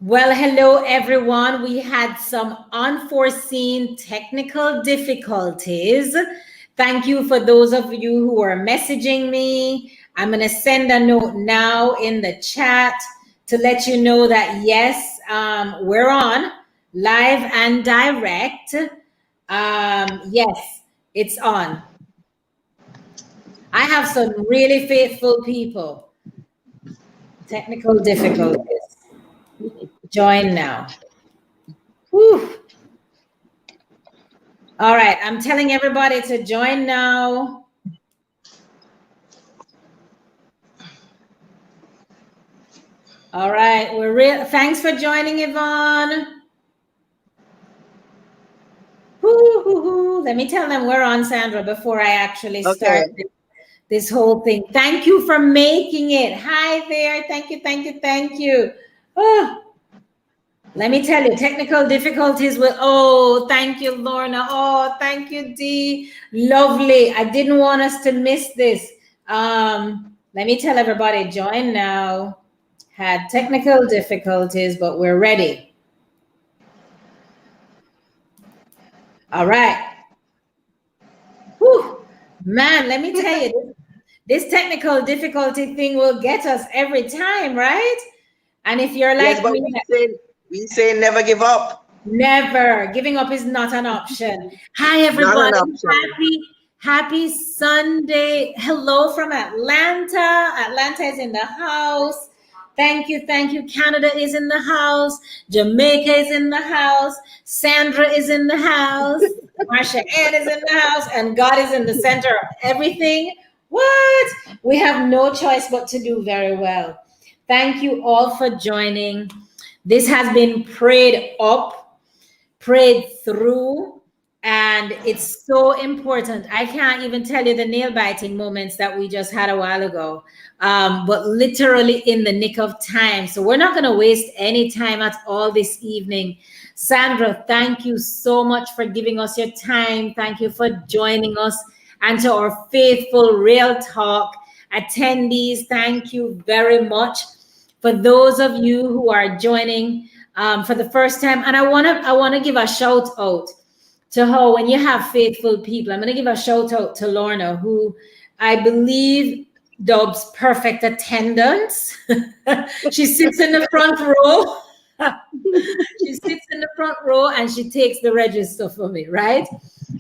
Well, hello everyone. We had some unforeseen technical difficulties. Thank you for those of you who are messaging me. I'm going to send a note now in the chat to let you know that yes, we're on live and direct. Yes, it's on. I have some really faithful people. Technical difficulties. Join now. Whew. All right, I'm telling everybody to join now. All right, thanks for joining, Yvonne. Let me tell them we're on, Sandra, before I actually start this whole thing. Thank you for making it. Hi there. Thank you. Oh. Let me tell you, technical difficulties with, thank you, Lorna. Oh, thank you, Dee. Lovely. I didn't want us to miss this. Let me tell everybody, join now. Had technical difficulties, but we're ready. All right. Whew. Man, let me tell you, this technical difficulty thing will get us every time, right? And if you're like yes, but me, we say never give up. Never. Giving up is not an option. Hi, everybody. Happy Sunday. Hello from Atlanta. Atlanta is in the house. Thank you. Canada is in the house. Jamaica is in the house. Sandra is in the house. Marsha-Ann is in the house. And God is in the center of everything. What? We have no choice but to do very well. Thank you all for joining. This has been prayed up, prayed through, and it's so important. I can't even tell you the nail-biting moments that we just had a while ago, but literally in the nick of time. So we're not going to waste any time at all this evening. Sandra, thank you so much for giving us your time. Thank you for joining us. And to our faithful Real Talk attendees, thank you very much. For those of you who are joining for the first time, and I want to give a shout out to her. When you have faithful people, I'm going to give a shout out to Lorna, who I believe dubs perfect attendance. She sits in the front row. She sits in the front row and she takes the register for me, right?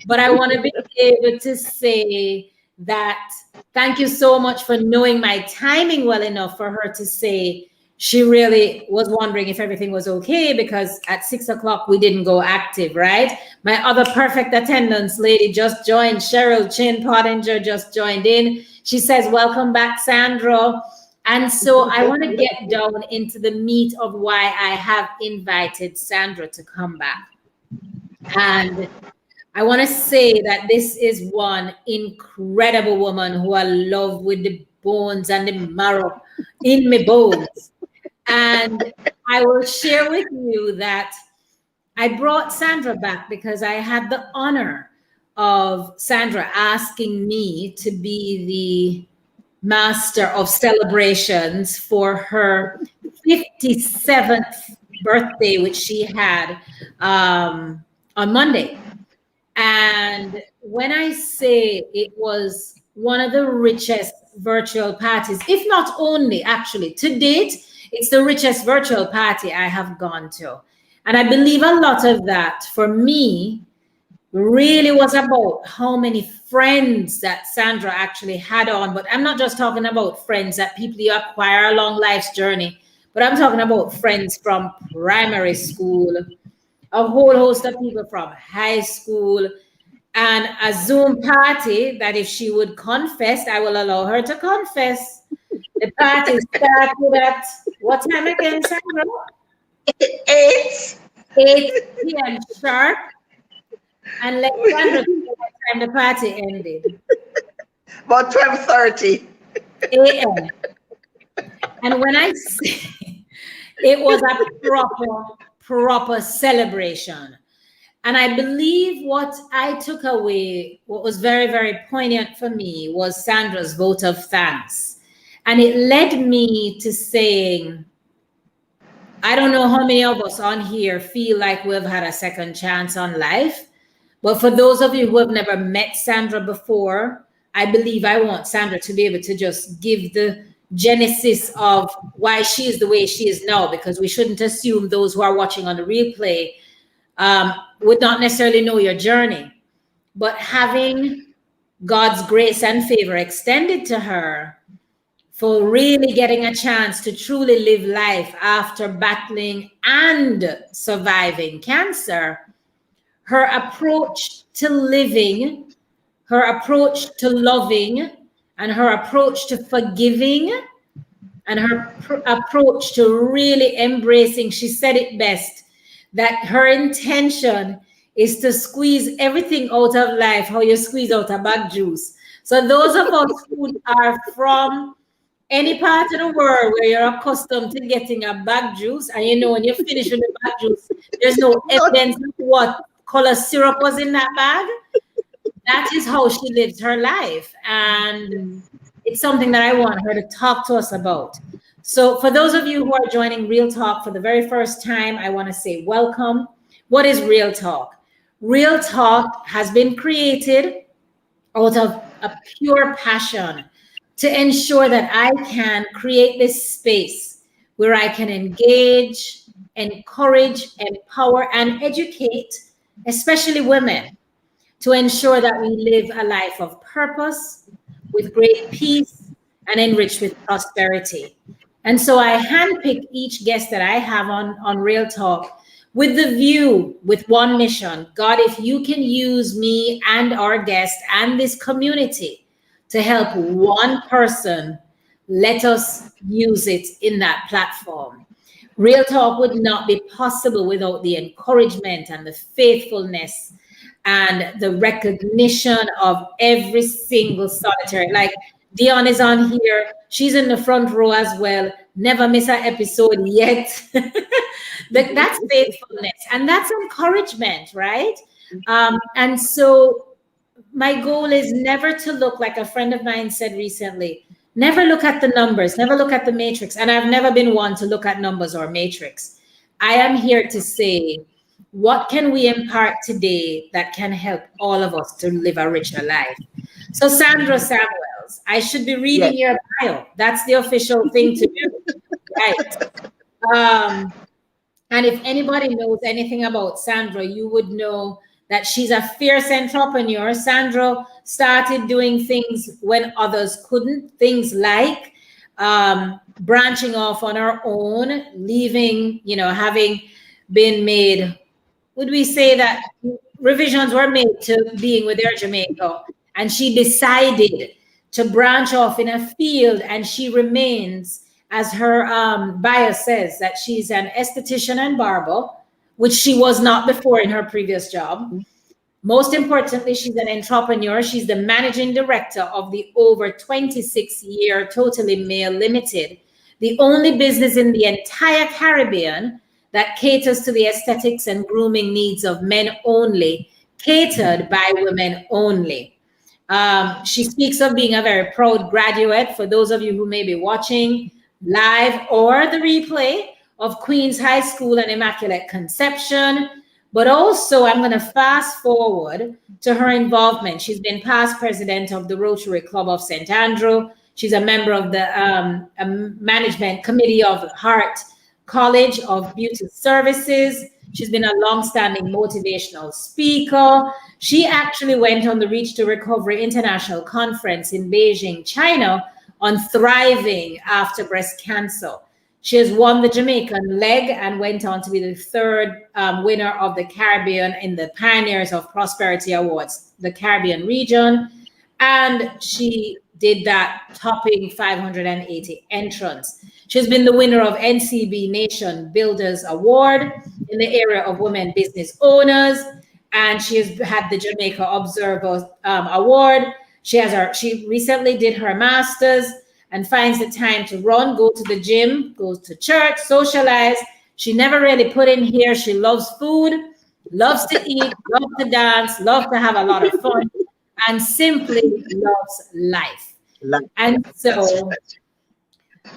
But I want to be able to say that thank you so much for knowing my timing well enough for her to say she really was wondering if everything was okay, because at 6 o'clock we didn't go active, right? My other perfect attendance lady just joined. Cheryl Chin Pottinger just joined in. She says, welcome back, Sandra. And so I want to get down into the meat of why I have invited Sandra to come back. And I want to say that this is one incredible woman who I love with the bones and the marrow in my bones. And I will share with you that I brought Sandra back because I had the honor of Sandra asking me to be the master of celebrations for her 57th birthday, which she had on Monday. And when I say it was one of the richest virtual parties, if not only actually to date, it's the richest virtual party I have gone to. And I believe a lot of that for me really was about how many friends that Sandra actually had on. But I'm not just talking about friends that people you acquire along life's journey, but I'm talking about friends from primary school, a whole host of people from high school, and a Zoom party that if she would confess, I will allow her to confess. The party started at what time again, Sandra? 8 p.m. sharp. And let Sandra know what time the party ended. About 12:30 a.m. And when I say it was a proper celebration. And I believe what I took away, what was very, very poignant for me, was Sandra's vote of thanks. And it led me to saying, I don't know how many of us on here feel like we've had a second chance on life. But for those of you who have never met Sandra before, I believe I want Sandra to be able to just give the genesis of why she is the way she is now, because we shouldn't assume those who are watching on the replay would not necessarily know your journey. But having God's grace and favor extended to her for really getting a chance to truly live life after battling and surviving cancer, her approach to living, her approach to loving, and her approach to forgiving, and her approach to really embracing, she said it best, that her intention is to squeeze everything out of life, how you squeeze out a bag juice. So those of us who are from any part of the world where you're accustomed to getting a bag juice, and you know when you finish with the bag juice, there's no evidence of what color syrup was in that bag. That is how she lives her life. And it's something that I want her to talk to us about. So for those of you who are joining Real Talk for the very first time, I want to say welcome. What is Real Talk? Real Talk has been created out of a pure passion to ensure that I can create this space where I can engage, encourage, empower, and educate, especially women, to ensure that we live a life of purpose, with great peace, and enriched with prosperity. And so I handpick each guest that I have on Real Talk with the view, with one mission. God, if you can use me and our guest and this community to help one person, let us use it in that platform. Real Talk would not be possible without the encouragement and the faithfulness and the recognition of every single solitary. Like Dion is on here. She's in the front row as well. Never miss an episode yet. That's faithfulness and that's encouragement, right? And so my goal is never to look, like a friend of mine said recently, never look at the numbers, never look at the matrix. And I've never been one to look at numbers or matrix. I am here to say, what can we impart today that can help all of us to live a richer life? So Sandra Samuels, I should be reading your bio. That's the official thing to do, right? And if anybody knows anything about Sandra, you would know that she's a fierce entrepreneur. Sandra started doing things when others couldn't, things like branching off on her own, leaving, having been made, would we say that revisions were made to being with Air Jamaica, and she decided to branch off in a field, and she remains, as her bio says, that she's an esthetician and barber, which she was not before in her previous job. Most importantly, she's an entrepreneur. She's the managing director of the over 26-year Totally Male Limited, the only business in the entire Caribbean that caters to the aesthetics and grooming needs of men only, catered by women only. She speaks of being a very proud graduate, for those of you who may be watching live or the replay, of Queens High School and Immaculate Conception. But also, I'm going to fast forward to her involvement. She's been past president of the Rotary Club of St. Andrew. She's a member of the management committee of Hart College of Beauty Services. She's been a long-standing motivational speaker. She actually went on the Reach to Recovery International Conference in Beijing, China, on thriving after breast cancer. She has won the Jamaican leg and went on to be the third winner of the Caribbean in the Pioneers of Prosperity Awards, the Caribbean region. And she did that topping 580 entrants. She's been the winner of NCB Nation Builders Award in the area of women business owners. And she has had the Jamaica Observer Award. She recently did her master's and finds the time to run, go to the gym, goes to church, socialize. She never really put in here. She loves food, loves to eat, loves to dance, loves to have a lot of fun, and simply loves life. And so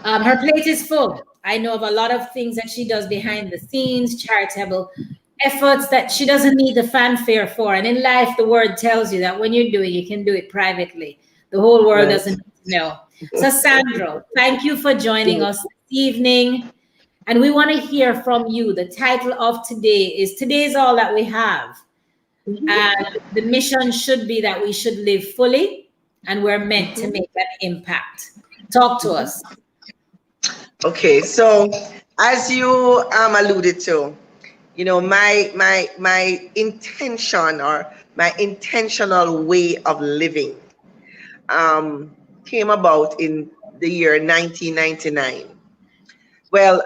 her plate is full. I know of a lot of things that she does behind the scenes, charitable efforts that she doesn't need the fanfare for. And in life, the word tells you that when you're doing, you can do it privately. The whole world Right. doesn't know. So, Sandra, thank you for joining us this evening. And we want to hear from you. The title of today is Today's All That We Have. And the mission should be that we should live fully and we're meant to make an impact. Talk to us. Okay, so as you alluded to, my intention or my intentional way of living came about in the year 1999. Well,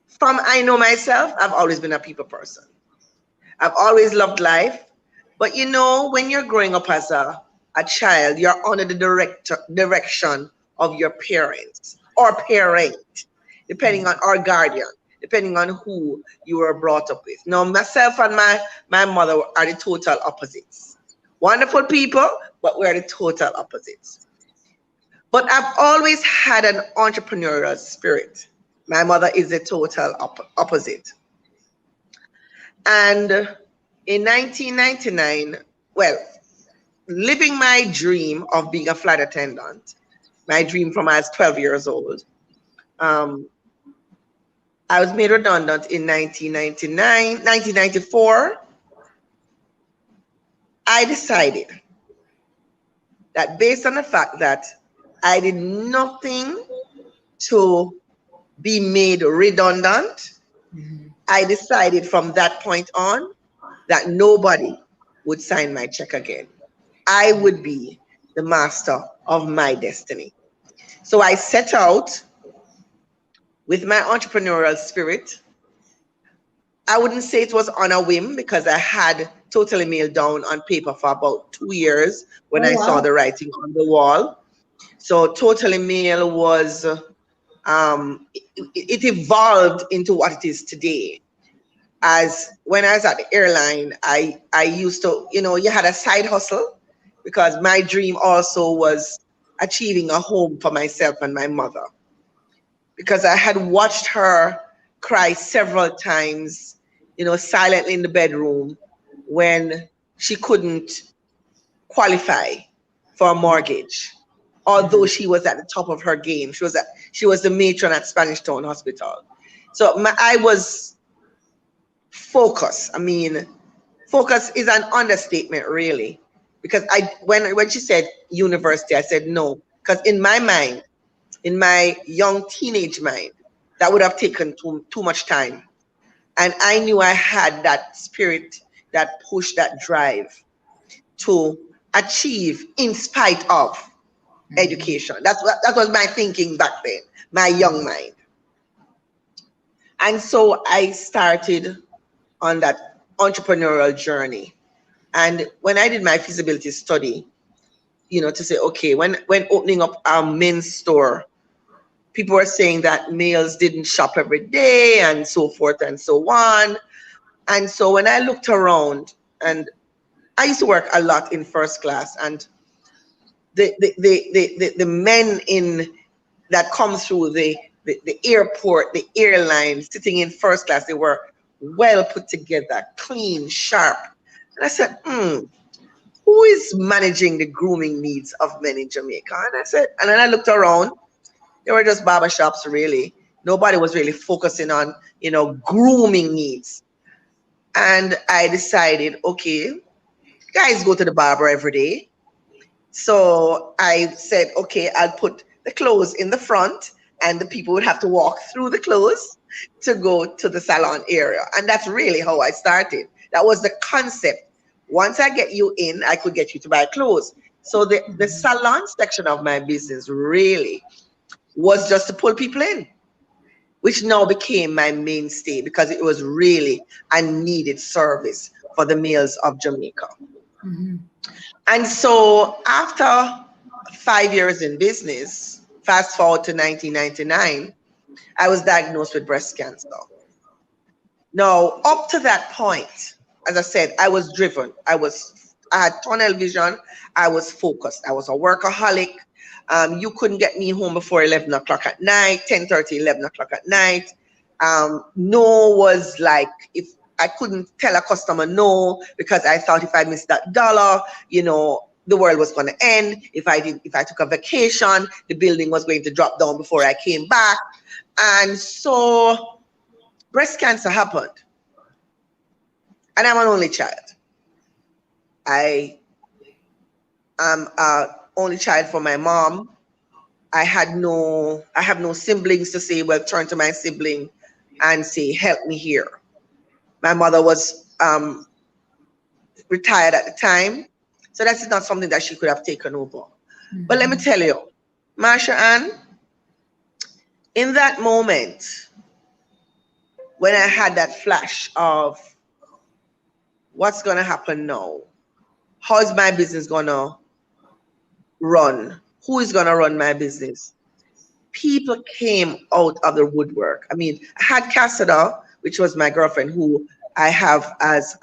from I know myself, I've always been a people person. I've always loved life. But when you're growing up as a child, you're under the direction of your parents or parent, depending on our guardian, depending on who you were brought up with. Now, myself and my mother are the total opposites. Wonderful people, but we're the total opposites. But I've always had an entrepreneurial spirit. My mother is the total opposite. And in 1999, well, living my dream of being a flight attendant, my dream from I was 12 years old, I was made redundant in 1994. I decided that based on the fact that I did nothing to be made redundant, I decided from that point on that nobody would sign my check again. I would be the master of my destiny. So I set out with my entrepreneurial spirit. I wouldn't say it was on a whim because I had Totally Mail down on paper for about 2 years when I saw the writing on the wall. So Totally Mail was, it evolved into what it is today. As when I was at the airline, I used to, you had a side hustle because my dream also was achieving a home for myself and my mother. Because I had watched her cry several times, silently in the bedroom when she couldn't qualify for a mortgage, although she was at the top of her game. She was the matron at Spanish Town Hospital. So I was focused. I mean, focus is an understatement, really, because when she said university, I said no, because in my mind, in my young teenage mind, that would have taken too much time. And I knew I had that spirit, that push, that drive to achieve in spite of education. That was my thinking back then, my young mind. And so I started on that entrepreneurial journey. And when I did my feasibility study, to say, okay, when opening up our men's store, people were saying that males didn't shop every day and so forth and so on. And so when I looked around, and I used to work a lot in first class, and the men that come through the airport, the airline, sitting in first class, they were well put together, clean, sharp. And I said, who is managing the grooming needs of men in Jamaica? And then I looked around. They were just barbershops, really. Nobody was really focusing on, grooming needs. And I decided, okay, guys go to the barber every day. So I said, okay, I'll put the clothes in the front and the people would have to walk through the clothes to go to the salon area. And that's really how I started. That was the concept. Once I get you in, I could get you to buy clothes. So the salon section of my business really was just to pull people in, which now became my mainstay because it was really a needed service for the males of Jamaica. And so after 5 years in business, fast forward to 1999, I was diagnosed with breast cancer. Now, up to that point, as I said, I was driven. I had tunnel vision. I was focused. I was a workaholic. You couldn't get me home before 11 o'clock at night, 10:30, 11 o'clock at night. No was like, if I couldn't tell a customer no, because I thought if I missed that dollar, the world was going to end. If I took a vacation, the building was going to drop down before I came back. And so breast cancer happened. And I'm an only child. I am an only child for my mom. I have no siblings to say, well, turn to my sibling and say, help me here. My mother was retired at the time, so that's not something that she could have taken over. Mm-hmm. But let me tell you, Marsha-Ann, in that moment, when I had that flash of what's going to happen now, how is my business going to run? Who is going to run my business? People came out of the woodwork. I mean, I had Cassada, which was my girlfriend, who I had as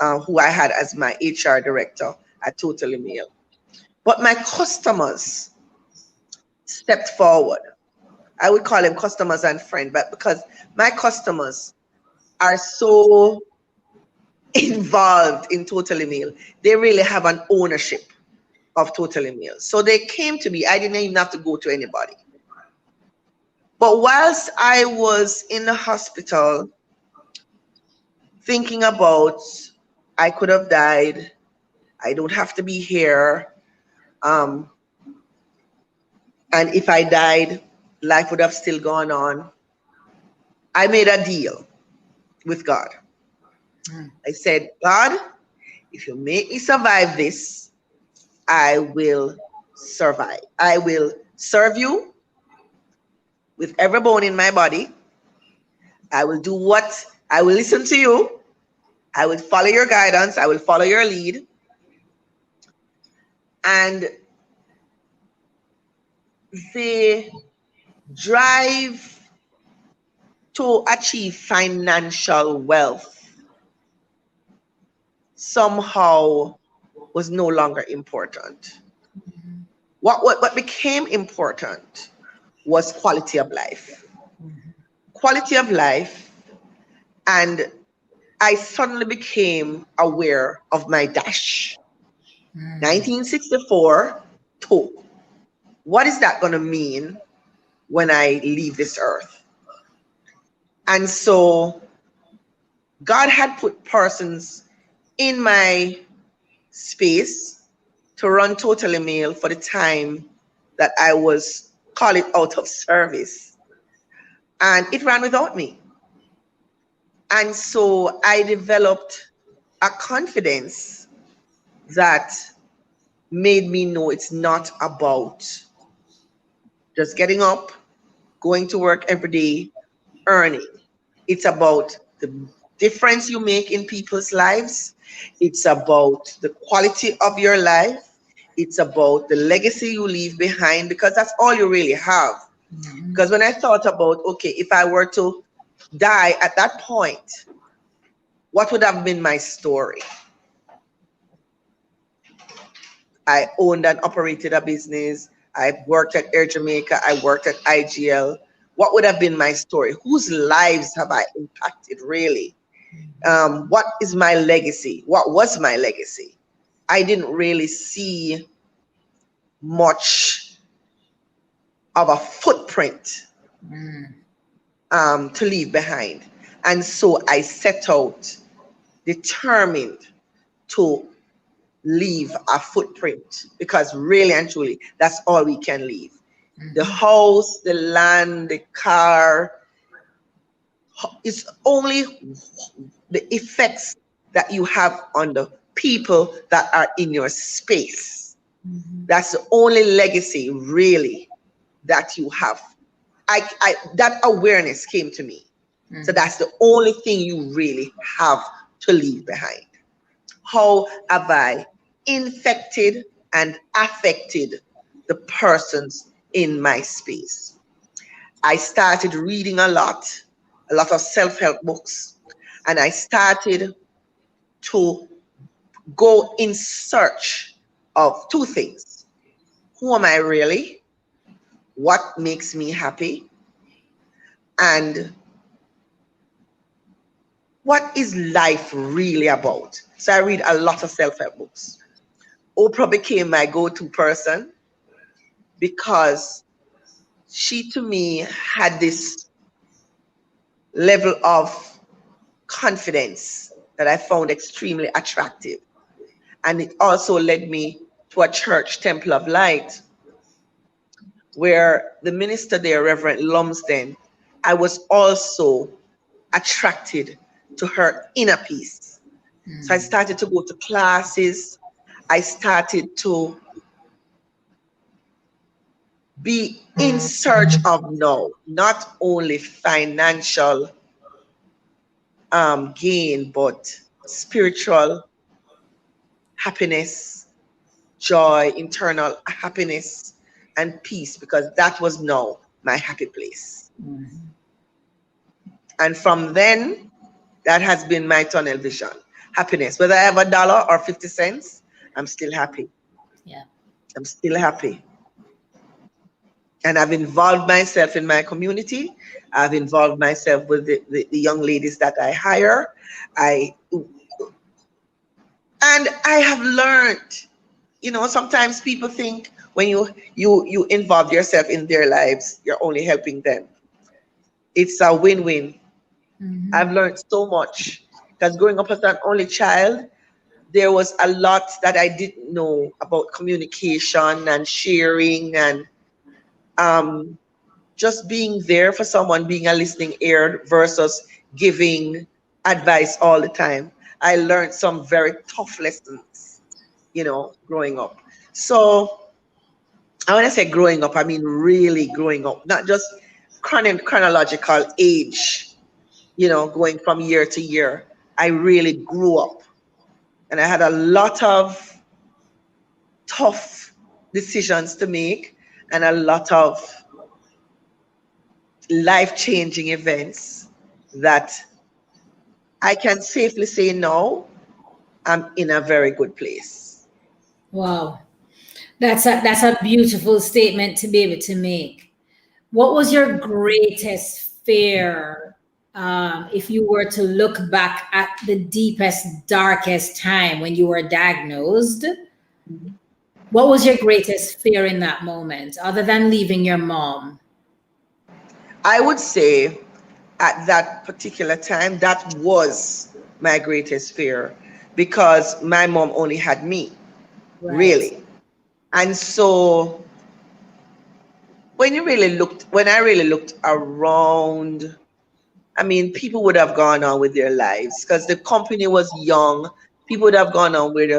my HR director at Totally Mail. But my customers stepped forward. I would call them customers and friends, but because my customers are so involved in Totally Mail, they really have an ownership of Totally Mail. So they came to me. I didn't even have to go to anybody. But whilst I was in the hospital thinking about, I could have died, I don't have to be here, and if I died, life would have still gone on, I made a deal with God. I said, God, if you make me survive this, I will survive. I will serve you with every bone in my body. I will listen to you. I will follow your guidance. I will follow your lead. And the drive to achieve financial wealth somehow was no longer important. Mm-hmm. What became important was quality of life. Mm-hmm. Quality of life, and I suddenly became aware of my dash. 1964 to what is that going to mean when I leave this earth? And so God had put persons in my space to run Totally Mail for the time that I was, call it, out of service. And it ran without me. And so I developed a confidence that made me know it's not about just getting up, going to work every day, earning. It's about the difference you make in people's lives. It's about the quality of your life. It's about the legacy you leave behind, because that's all you really have. Mm-hmm. Because when I thought about, okay, if I were to die at that point, what would have been my story? I owned and operated a business. I worked at Air Jamaica. I worked at IGL. What would have been my story? Whose lives have I impacted, really? What is my legacy? What was my legacy? I didn't really see much of a footprint to leave behind. And so I set out determined to leave a footprint, because really and truly, that's all we can leave. Mm-hmm. The house, the land, the car, it's only the effects that you have on the people that are in your space. Mm-hmm. That's the only legacy really that you have. That awareness came to me. Mm-hmm. So that's the only thing you really have to leave behind. How have I infected and affected the persons in my space? I started reading a lot of self-help books, and I started to go in search of two things. Who am I really? what makes me happy, and what is life really about. So I read a lot of self-help books. Oprah became my go-to person because she, to me, had this level of confidence that I found extremely attractive. And it also led me to a church, Temple of Light, where the minister there, Reverend Lumsden, I was also attracted to her inner peace. So I started to go to classes. I started to be in search of now, not only financial gain, but spiritual happiness, joy, internal happiness, and peace, because that was now my happy place. And from then, that has been my tunnel vision. Happiness. Whether I have $1 or 50 cents, I'm still happy. Yeah. I'm still happy. And I've involved myself in my community. I've involved myself with the young ladies that I hire. And I have learned, sometimes people think when you involve yourself in their lives, you're only helping them. It's a win-win. I've learned so much because growing up as an only child, there was a lot that I didn't know about communication and sharing and just being there for someone, being a listening ear versus giving advice all the time. I learned some very tough lessons, growing up. So when I say growing up, I mean really growing up, not just chronological age, going from year to year. I really grew up, and I had a lot of tough decisions to make and a lot of life-changing events that I can safely say now I'm in a very good place. Wow. That's a beautiful statement to be able to make. What was your greatest fear, if you were to look back at the deepest, darkest time when you were diagnosed? What was your greatest fear in that moment, other than leaving your mom? I would say at that particular time, that was my greatest fear because my mom only had me, Right. really. And so when I really looked around, I mean, people would have gone on with their lives because the company was young. People would have gone on with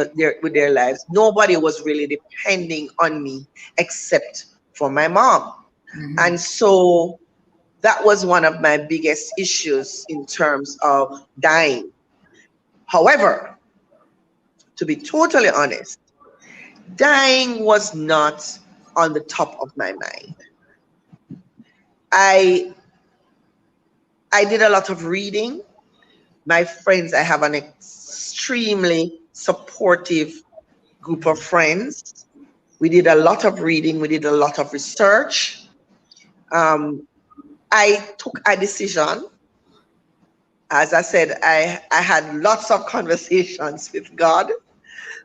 their lives. Nobody was really depending on me except for my mom. And so that was one of my biggest issues in terms of dying. However, to be totally honest, dying was not on the top of my mind. I I did a lot of reading. My friends, I have an extremely supportive group of friends. We did a lot of reading, we did a lot of research. Um, I took a decision. As I said, I had lots of conversations with God,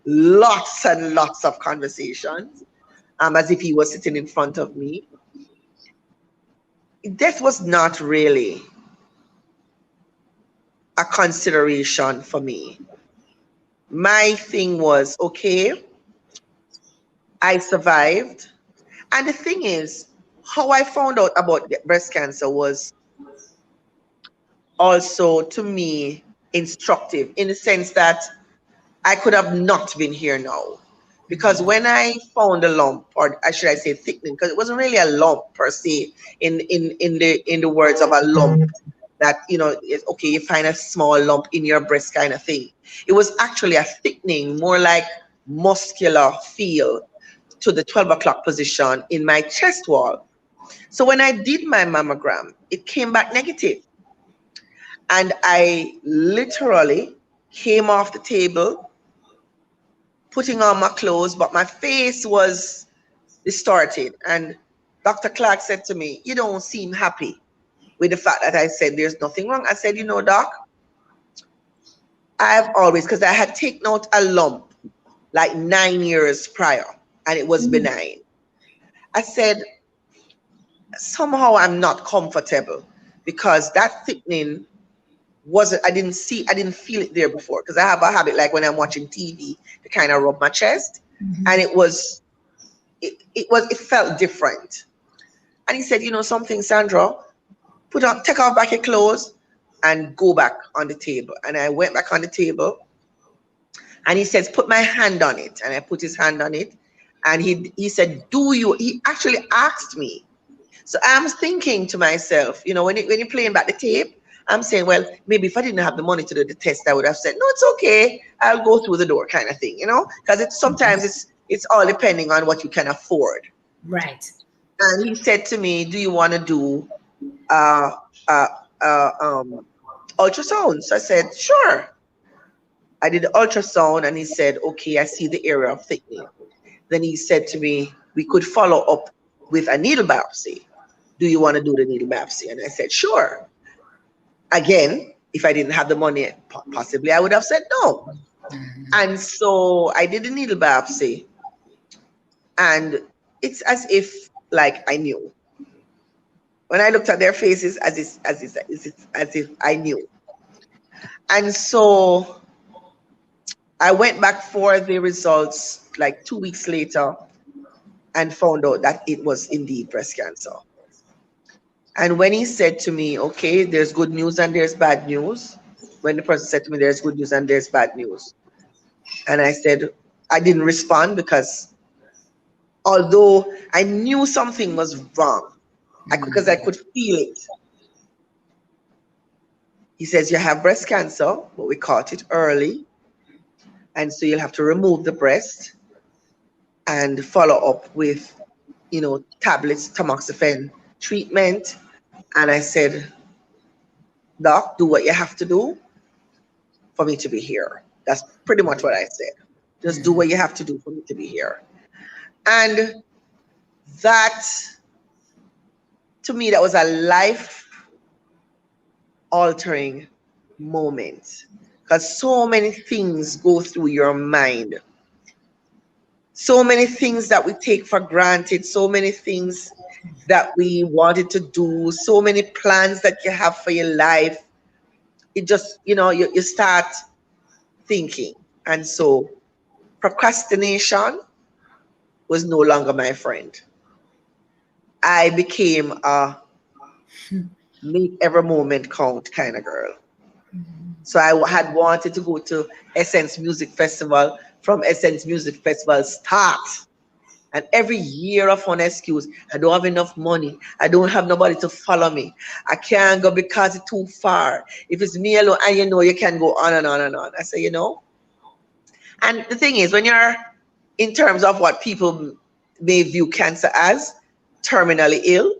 lots and lots of conversations, as if He was sitting in front of me. Death was not really a consideration for me. My thing was, okay, I survived. And the thing is, how I found out about breast cancer was also, to me, instructive in the sense that I could have not been here now. Because when I found a lump, or should I say thickening, because it wasn't really a lump per se in the words of a lump, that it's okay, you find a small lump in your breast kind of thing. It was actually a thickening, more like muscular feel to the 12 o'clock position in my chest wall. So when I did my mammogram, it came back negative. And I literally came off the table, putting on my clothes, but my face was distorted. And Dr. Clark said to me, you don't seem happy with the fact that I said there's nothing wrong. I said, Doc, I've always, because I had taken out a lump like 9 years prior and it was benign. I said, somehow I'm not comfortable because that thickening I didn't feel it there before, because I have a habit, like when I'm watching TV, to kind of rub my chest, and it felt different. And he said, something, Sandra, take off back your clothes and go back on the table. And I went back on the table, and he says, put my hand on it. And I put his hand on it, and he said, he actually asked me. So I'm thinking to myself, when you're playing back the tape, I'm saying, well, maybe if I didn't have the money to do the test, I would have said, no, it's okay, I'll go through the door, kind of thing, because sometimes it's all depending on what you can afford. Right. And he said to me, do you want to do ultrasound? So I said, sure. I did the ultrasound, and he said, okay, I see the area of thickening. Then he said to me, we could follow up with a needle biopsy. Do you want to do the needle biopsy? And I said, sure. Again, if I didn't have the money, possibly I would have said no. And so I did the needle biopsy, and it's as if like I knew. When I looked at their faces, as if I knew. And so I went back for the results like 2 weeks later and found out that it was indeed breast cancer. And when he said to me, okay, there's good news and there's bad news, when the person said to me, there's good news and there's bad news, and I said, I didn't respond, because although I knew something was wrong, because I could feel it. He says, you have breast cancer, but we caught it early, and so you'll have to remove the breast and follow up with, tablets, tamoxifen treatment. And I said, Doc, do what you have to do for me to be here. That's pretty much what I said. Just do what you have to do for me to be here. And that, to me, that was a life-altering moment, because so many things go through your mind. So many things that we take for granted, so many things that we wanted to do, so many plans that you have for your life. It just, you start thinking. And so procrastination was no longer my friend. I became a make every moment count kind of girl. So I had wanted to go to Essence Music Festival, from Essence Music Festival start. And every year of one excuse, I don't have enough money. I don't have nobody to follow me. I can't go because it's too far. If it's me alone, and you can go on and on and on. I say, And the thing is, when you're in terms of what people may view cancer as, terminally ill,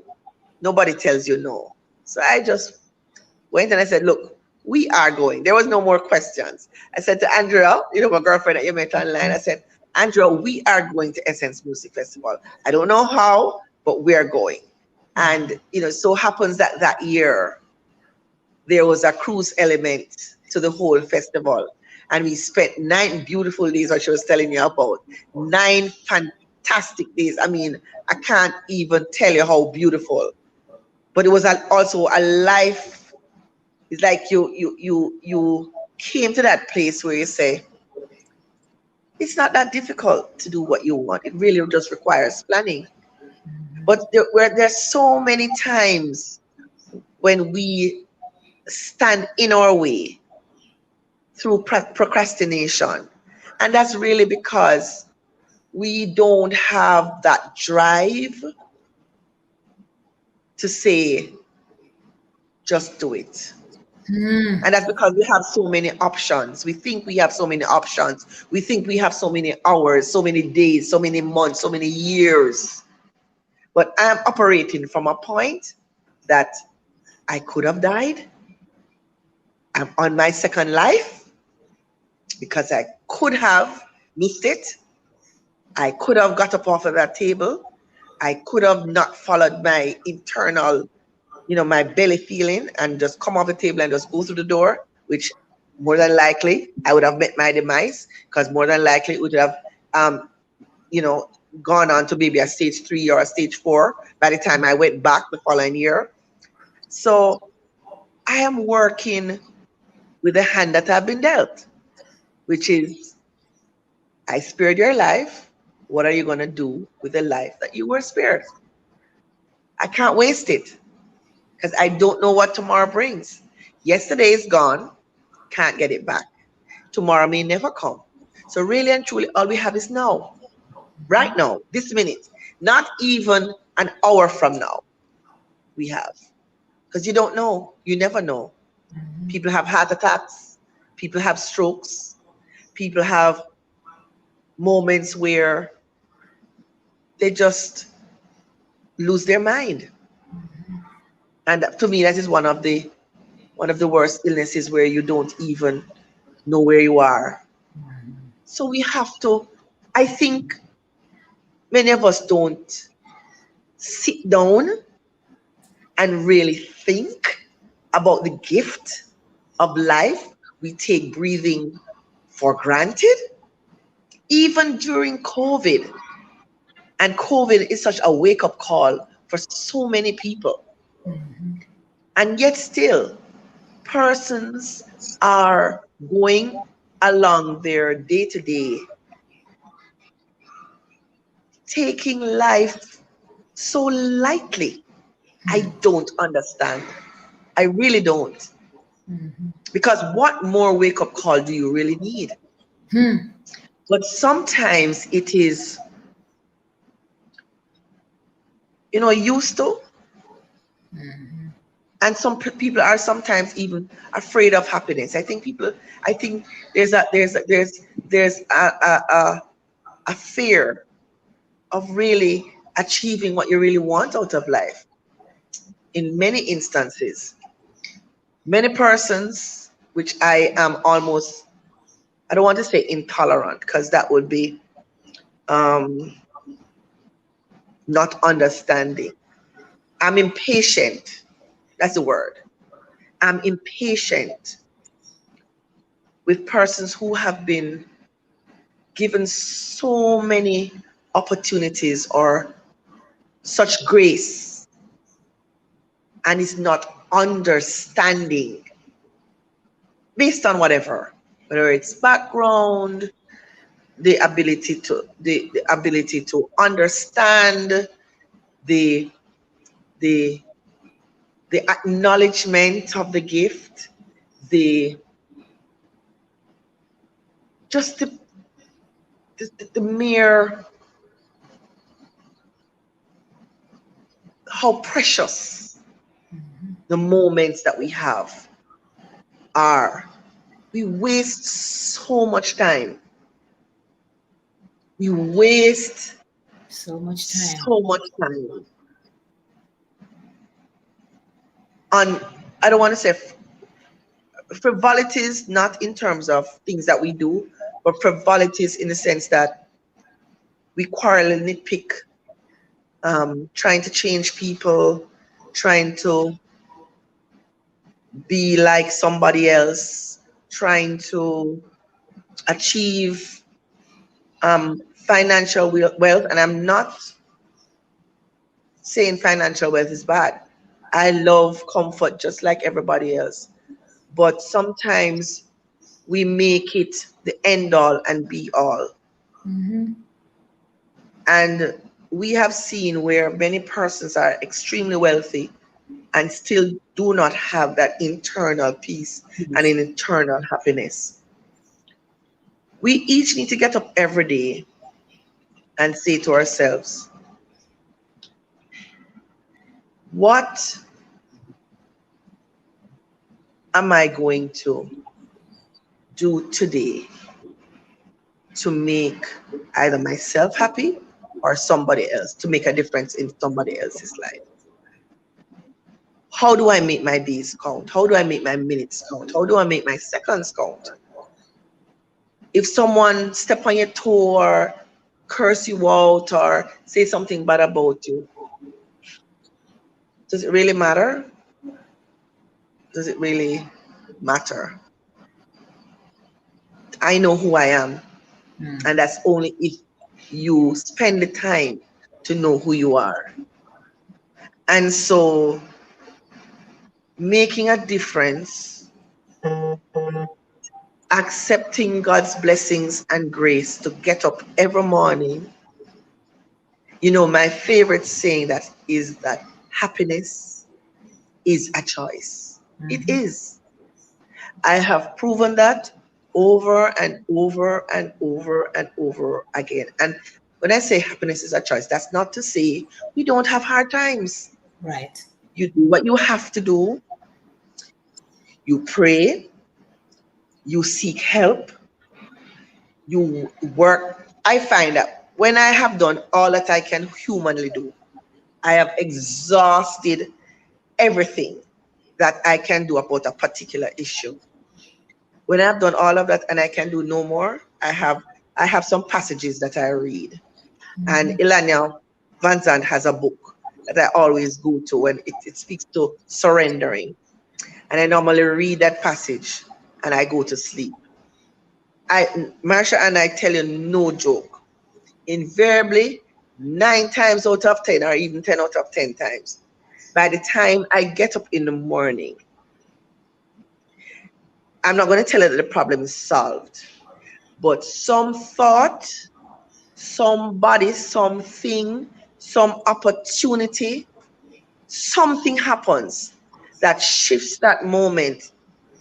nobody tells you no. So I just went and I said, look, we are going. There was no more questions. I said to Andrea, my girlfriend that you met online, I said, Andrea, we are going to Essence Music Festival. I don't know how, but we are going. And, so happens that that year, there was a cruise element to the whole festival. And we spent 9 beautiful days, what she was telling me about. 9 fantastic days. I mean, I can't even tell you how beautiful. But it was also a life. It's like you came to that place where you say, it's not that difficult to do what you want. It really just requires planning. But there's so many times when we stand in our way through procrastination. And that's really because we don't have that drive to say, just do it. And that's because we have so many options. We think we have so many options. We think we have so many hours, so many days, so many months, so many years. But I'm operating from a point that I could have died. I'm on my second life because I could have missed it. I could have got up off of that table. I could have not followed my internal, my belly feeling and just come off the table and just go through the door, which more than likely I would have met my demise, because more than likely it would have, um, you know, gone on to maybe a stage 3 or a stage 4 by the time I went back the following year. So I am working with the hand that I've been dealt, which is, I spared your life. What are you going to do with the life that you were spared? I can't waste it because I don't know what tomorrow brings. Yesterday is gone, can't get it back. Tomorrow may never come. So really and truly, all we have is now, right now, this minute, not even an hour from now we have. Because you don't know, you never know. People have heart attacks, people have strokes, people have moments where they just lose their mind. And to me, that is one of the worst illnesses, where you don't even know where you are. So we have to, I think many of us don't sit down and really think about the gift of life. We take breathing for granted, even during COVID. And COVID is such a wake up call for so many people. And yet, still, persons are going along their day to day, taking life so lightly. I don't understand. I really don't. Because what more wake up call do you really need? But sometimes it is, used to. And some people are sometimes even afraid of happiness. I think there's a fear of really achieving what you really want out of life. In many instances, many persons, which I am almost, I don't want to say intolerant, because that would be um, not understanding. I'm impatient. That's the word. I'm impatient with persons who have been given so many opportunities or such grace, and is not understanding, based on whether it's background, the ability to understand, the the the acknowledgement of the gift, the just the mere, how precious the moments that we have are. We waste so much time. We waste So much time. so much time on, I don't want to say frivolities, not in terms of things that we do, but frivolities in the sense that we quarrel and nitpick, trying to change people, trying to be like somebody else, trying to achieve financial wealth. And I'm not saying financial wealth is bad. I love comfort just like everybody else. But sometimes we make it the end all and be all. And we have seen where many persons are extremely wealthy and still do not have that internal peace and an internal happiness. We each need to get up every day and say to ourselves, what am I going to do today to make either myself happy or somebody else, to make a difference in somebody else's life? How do I make my days count? How do I make my minutes count? How do I make my seconds count? If someone step on your toe, or curse you out or say something bad about you, does it really matter? Does it really matter? I know who I am, and that's only if you spend the time to know who you are. And so, making a difference, accepting God's blessings and grace to get up every morning. You know, my favorite saying that is that happiness is a choice. It is. I have proven that over and over and over and over again. And when I say happiness is a choice, that's not to say we don't have hard times. Right. You do what you have to do. You pray, you seek help, you work. I find that when I have done all that I can humanly do, I have exhausted everything that I can do about a particular issue. When I've done all of that and I can do no more, I have some passages that I read. And Ilania Van Zandt has a book that I always go to when it speaks to surrendering. And I normally read that passage and I go to sleep. Marsha and I tell you no joke. Invariably, 9 times out of 10, or even 10 out of 10 times, by the time I get up in the morning, I'm not going to tell you that the problem is solved, but some thought, somebody, something, some opportunity, something happens that shifts that moment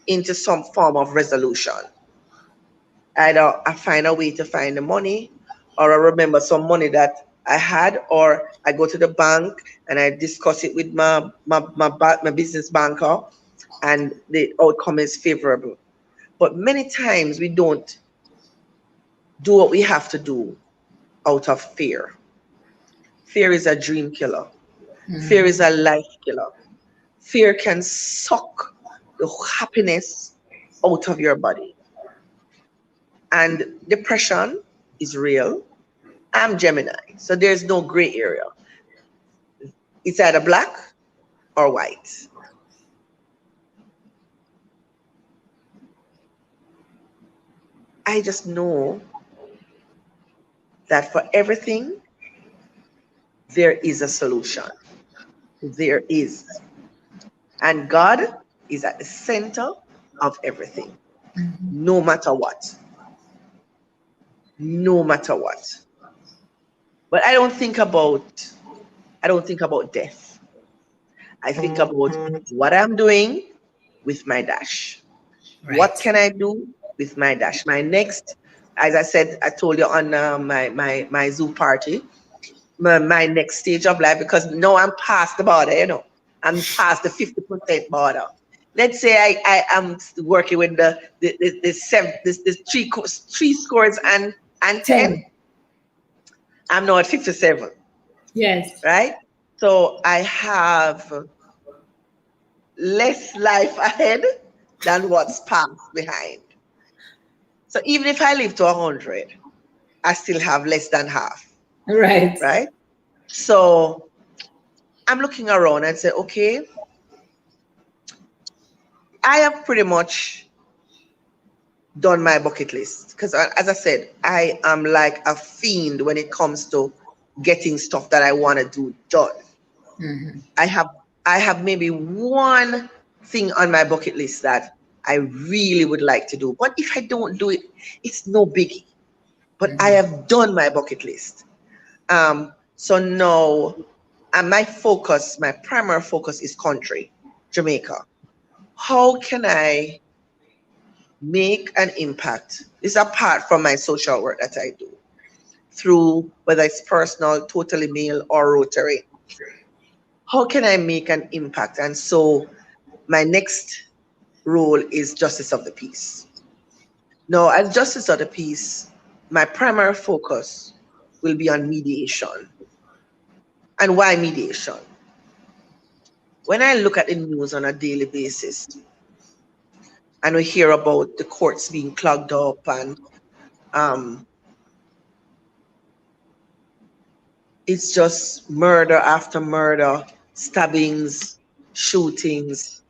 into some form of resolution. Either I find a way to find the money, or I remember some money that I had, or I go to the bank and I discuss it with my business banker, and the outcome is favorable. But many times we don't do what we have to do out of fear. Fear is a dream killer. Fear is a life killer. Fear can suck the happiness out of your body. And depression is real. I'm Gemini, so there's no gray area. It's either black or white. I just know that for everything, there is a solution. There is. And God is at the center of everything, no matter what. No matter what. But I don't think about death. I think about what I'm doing with my dash. What Right. can I do with my dash? My next, as I said, I told you on my Zoom party, my next stage of life, because now I'm past the border, I'm past the 50% border. Let's say I am working with the three scores and 10. 10. I'm now at 57, Yes. right? So I have less life ahead than what's passed behind. So even if I live to 100, I still have less than half, Right. right? So I'm looking around and say, okay, I have pretty much done my bucket list. Because as I said, I am like a fiend when it comes to getting stuff that I want to do done. I have I have maybe one thing on my bucket list that I really would like to do. But if I don't do it, it's no biggie. But I have done my bucket list. So now, and my primary focus is country, Jamaica. How can I make an impact? This is apart from my social work that I do through whether it's personal, totally male, or Rotary. How can I make an impact? And so my next role is Justice of the Peace. Now, as Justice of the Peace, my primary focus will be on mediation. And why mediation? When I look at the news on a daily basis and we hear about the courts being clogged up and um, it's just murder after murder, stabbings, shootings.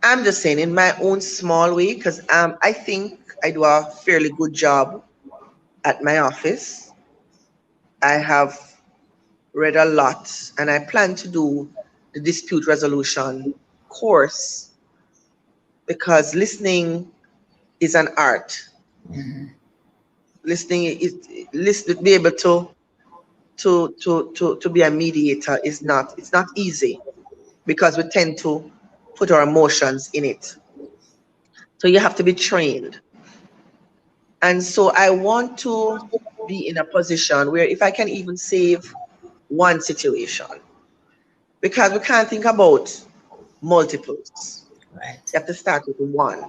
I'm just saying, in my own small way, because I think I do a fairly good job at my office. I have read a lot, and I plan to do the dispute resolution course because listening is an art. Listening is listen be able to be a mediator is not, it's not easy because we tend to put our emotions in it. So you have to be trained. And so I want to be in a position where if I can even save one situation, because we can't think about multiples. Right. You have to start with one.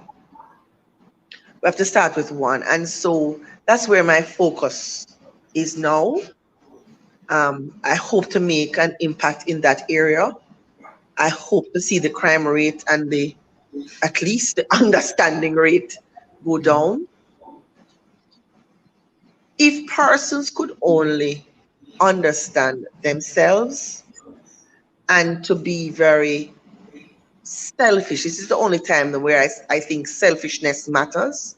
We have to start with one. And so that's where my focus is now. I hope to make an impact in that area. I hope to see the crime rate and the at least the understanding rate go down. If persons could only understand themselves and to be very selfish, this is the only time where I think selfishness matters.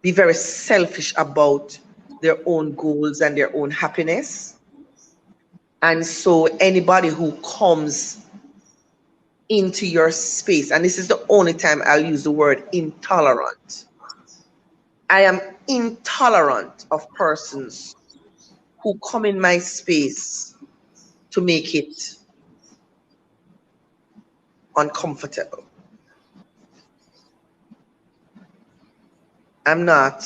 Be very selfish about their own goals and their own happiness. And so anybody who comes into your space, and this is the only time I'll use the word intolerant. I am intolerant of persons who come in my space to make it uncomfortable. I'm not,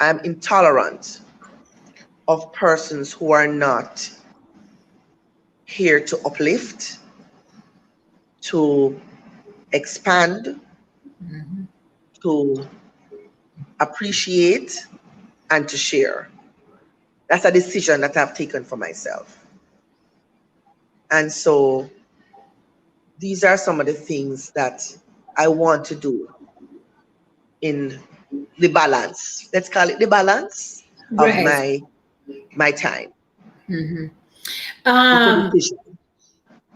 I'm intolerant of persons who are not here to uplift, to expand, to appreciate, and to share. That's a decision that I've taken for myself. And so these are some of the things that I want to do in the balance. Let's call it the balance of Right. my time. It's a Um, decision.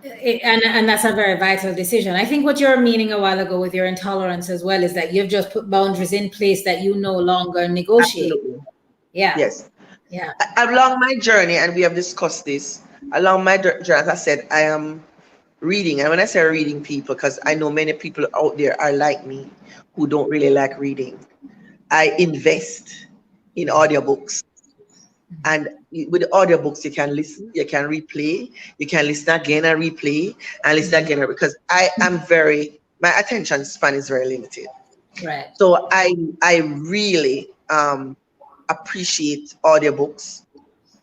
and that's a very vital decision. I think what you're meaning a while ago with your intolerance as well is that you've just put boundaries in place that you no longer negotiate. Absolutely. Yeah. Yes. Yeah. Along my journey, and we have discussed this, along my journey, as I said, I am reading. And when I say reading people, because I know many people out there are like me who don't really like reading. I invest in audiobooks. And with the audiobooks, you can listen, you can replay, you can listen again and replay and listen again because I am very, my attention span is very limited. Right. So I really appreciate audiobooks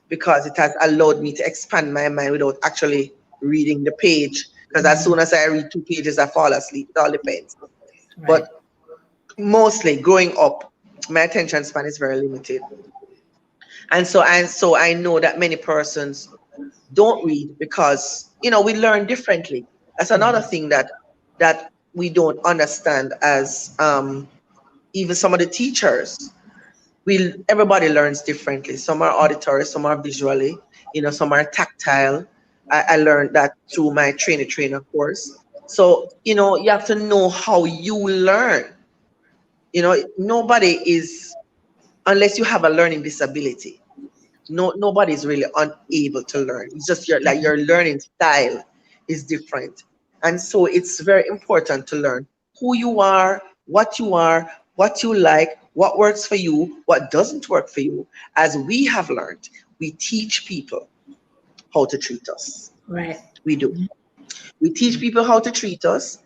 because it has allowed me to expand my mind without actually reading the page. Because as soon as I read 2 pages, I fall asleep. It all depends. Right. But mostly growing up, my attention span is very limited. And so I know that many persons don't read because we learn differently. That's another thing that we don't understand as even some of the teachers. Everybody learns differently. Some are auditory, some are visually, some are tactile. I learned that through my trainer course. So you have to know how you learn. Nobody is, unless you have a learning disability, nobody's really unable to learn. It's just your learning style is different. And so it's very important to learn who you are, what you like, what works for you, what doesn't work for you. As we have learned, we teach people how to treat us. Right. We do. We teach people how to treat us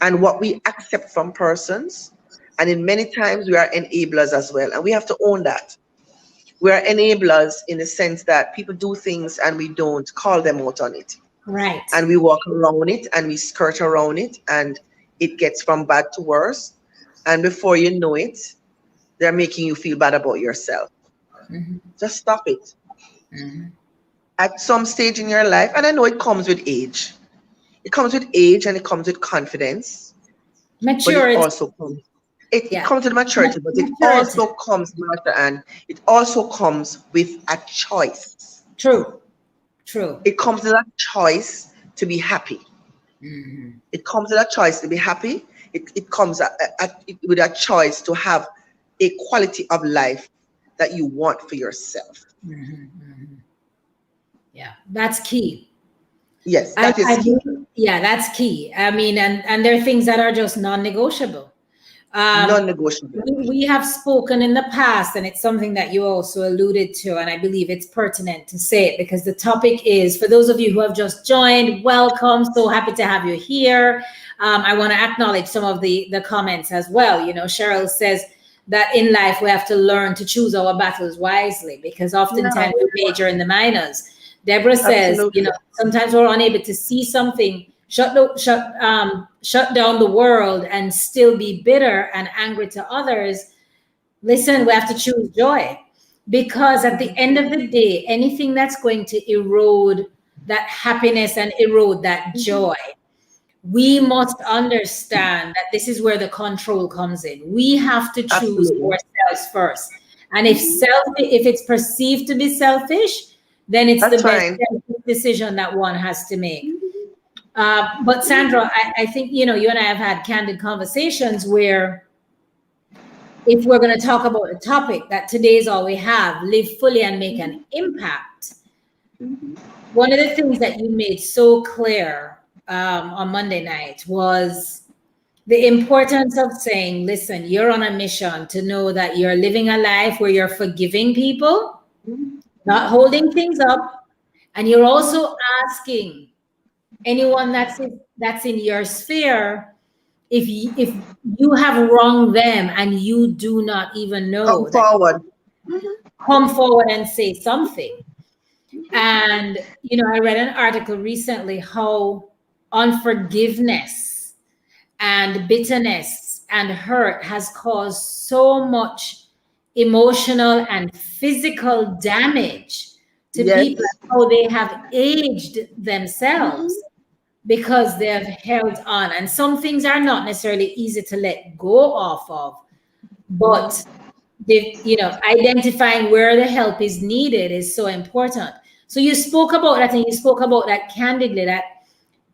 and what we accept from persons. And in many times we are enablers as well. And we have to own that. We're enablers in the sense that people do things and we don't call them out on it. Right. And we walk around it and we skirt around it and it gets from bad to worse. And before you know it, they're making you feel bad about yourself. Just stop it. At some stage in your life, and I know it comes with age. It comes with age and it comes with confidence. But it Maturity. also comes it Yeah. comes with maturity, but it Maturity. also comes, Marsha, and it also comes with a choice. True. True. It comes with a choice to be happy. Mm-hmm. It comes with a choice to be happy. It comes with a choice to have a quality of life that you want for yourself. Mm-hmm. Yeah, that's key. Yes, I, that is I key. yeah, that's key. I mean, and there are things that are just non-negotiable. Non-negotiable. We have spoken in the past, and it's something that you also alluded to, and I believe it's pertinent to say it because the topic is, for those of you who have just joined, welcome. So happy to have you here. I want to acknowledge some of the comments as well. You know, Cheryl says that in life we have to learn to choose our battles wisely because Yeah, oftentimes we major in the minors. Deborah says, you absolutely. know, sometimes we're unable to see something, shut down the world and still be bitter and angry to others. Listen, we have to choose joy because at the end of the day, anything that's going to erode that happiness and erode that joy, we must understand that this is where the control comes in. We have to choose Absolutely. ourselves first. And if it's perceived to be selfish, then it's the That's best fine. decision that one has to make. But Sandra, I think, you know, you and I have had candid conversations where if we're going to talk about a topic that today is all we have, live fully and make an impact. One of the things that you made so clear on Monday night was the importance of saying, listen, you're on a mission to know that you're living a life where you're forgiving people, not holding things up, and you're also asking anyone that's in your sphere, if you have wronged them and you do not even Come know that, forward. come forward and say something. And you know, I read an article recently how unforgiveness and bitterness and hurt has caused so much emotional and physical damage to people, Yes. how they have aged themselves because they have held on. And some things are not necessarily easy to let go off of, but you know, identifying where the help is needed is so important. So you spoke about that, and you spoke about that candidly, that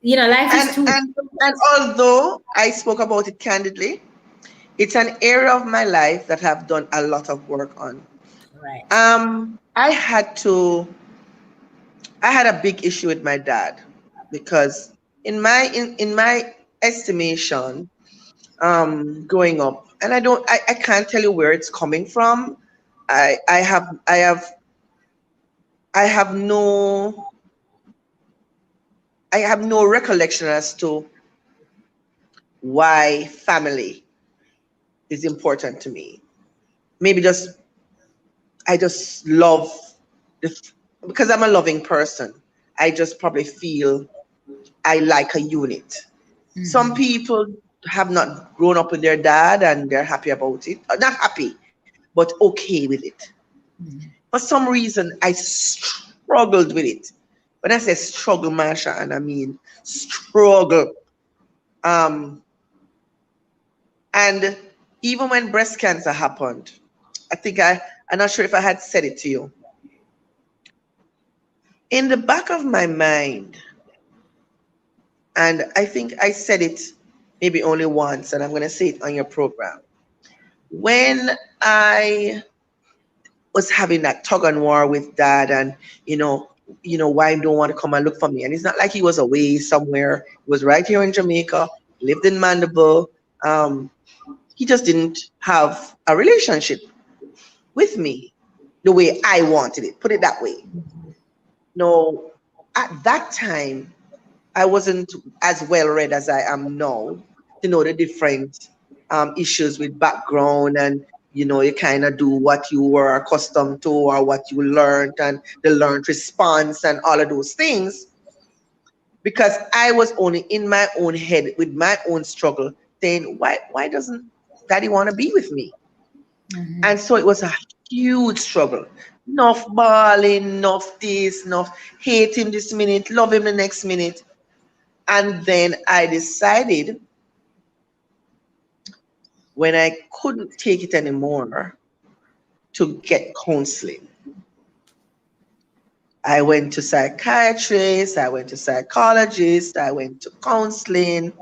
you know, life And is too and and although I spoke about it candidly, it's an area of my life that I've done a lot of work on. right. I had to I had a big issue with my dad because in my estimation, growing up, and I can't tell you where it's coming from. I I have I have I have no I have no recollection as to why family is important to me. Maybe just I just love the because I'm a loving person. I just probably feel I like a unit. Some Mhm. people have not grown up with their dad and they're happy about it. Not happy, but okay with it. Mhm. For some reason, I struggled with it. When I say struggle, Marsha, and I mean struggle. Um, and even when breast cancer happened, I'm not sure if I had said it to you. In the back of my mind, and I think I said it maybe only once, and I'm going to say it on your program. When I was having that tug and war with dad, and why he don't want to come and look for me, and it's not like he was away somewhere. He was right here in Jamaica, lived in Mandeville. He just didn't have a relationship with me the way I wanted it. Put it that way. No, at that time, I wasn't as well read as I am now to know the different issues with background, and you kind of do what you were accustomed to or what you learned, and the learned response and all of those things, because I was only in my own head with my own struggle saying, why doesn't daddy want to be with me? Mhm. And so it was a huge struggle. Enough bawling, enough this, enough hate him this minute, love him the next minute. And then I decided when I couldn't take it anymore, to get counseling. I went to psychiatrists, I went to psychologists, I went to counseling.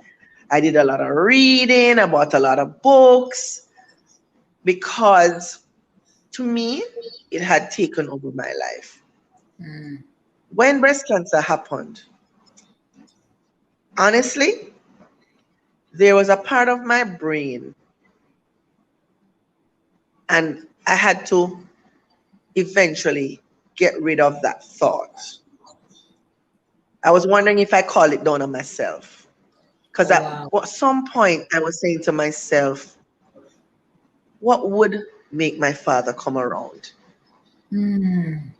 I did a lot of reading, I bought a lot of books because to me, it had taken over my life. Mm. When breast cancer happened, honestly, there was a part of my brain, and I had to eventually get rid of that thought. I was wondering if I call it down on myself. Because Oh, at wow. some point, I was saying to myself, what would make my father come around? Mm.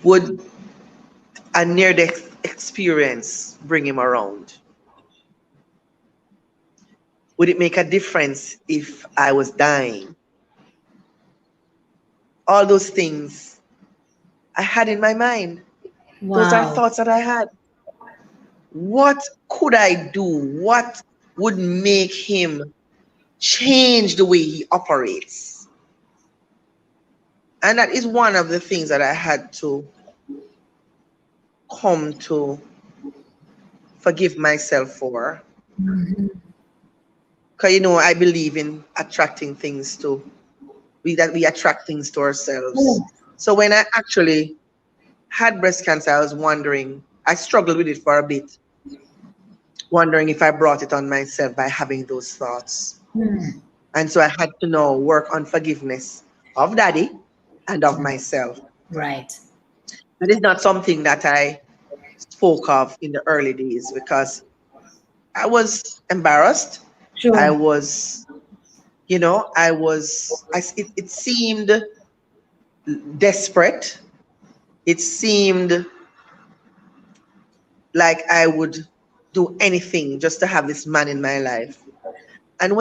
Would a near death experience bring him around? Would it make a difference if I was dying? All those things I had in my mind. Those are Wow. thoughts that I had. What could I do? What would make him change the way he operates? And that is one of the things that I had to come to forgive myself for. Mhm. Because I believe in attracting things to that we attract things to ourselves. Oh, So when I actually had breast cancer, I was wondering, I struggled with it for a bit, wondering if I brought it on myself by having those thoughts. mm. And so I had to now work on forgiveness of daddy and of myself. Right. That is not something that I spoke of in the early days because I was embarrassed. I Sure. was, it seemed desperate. It seemed like I would do anything just to have this man in my life. And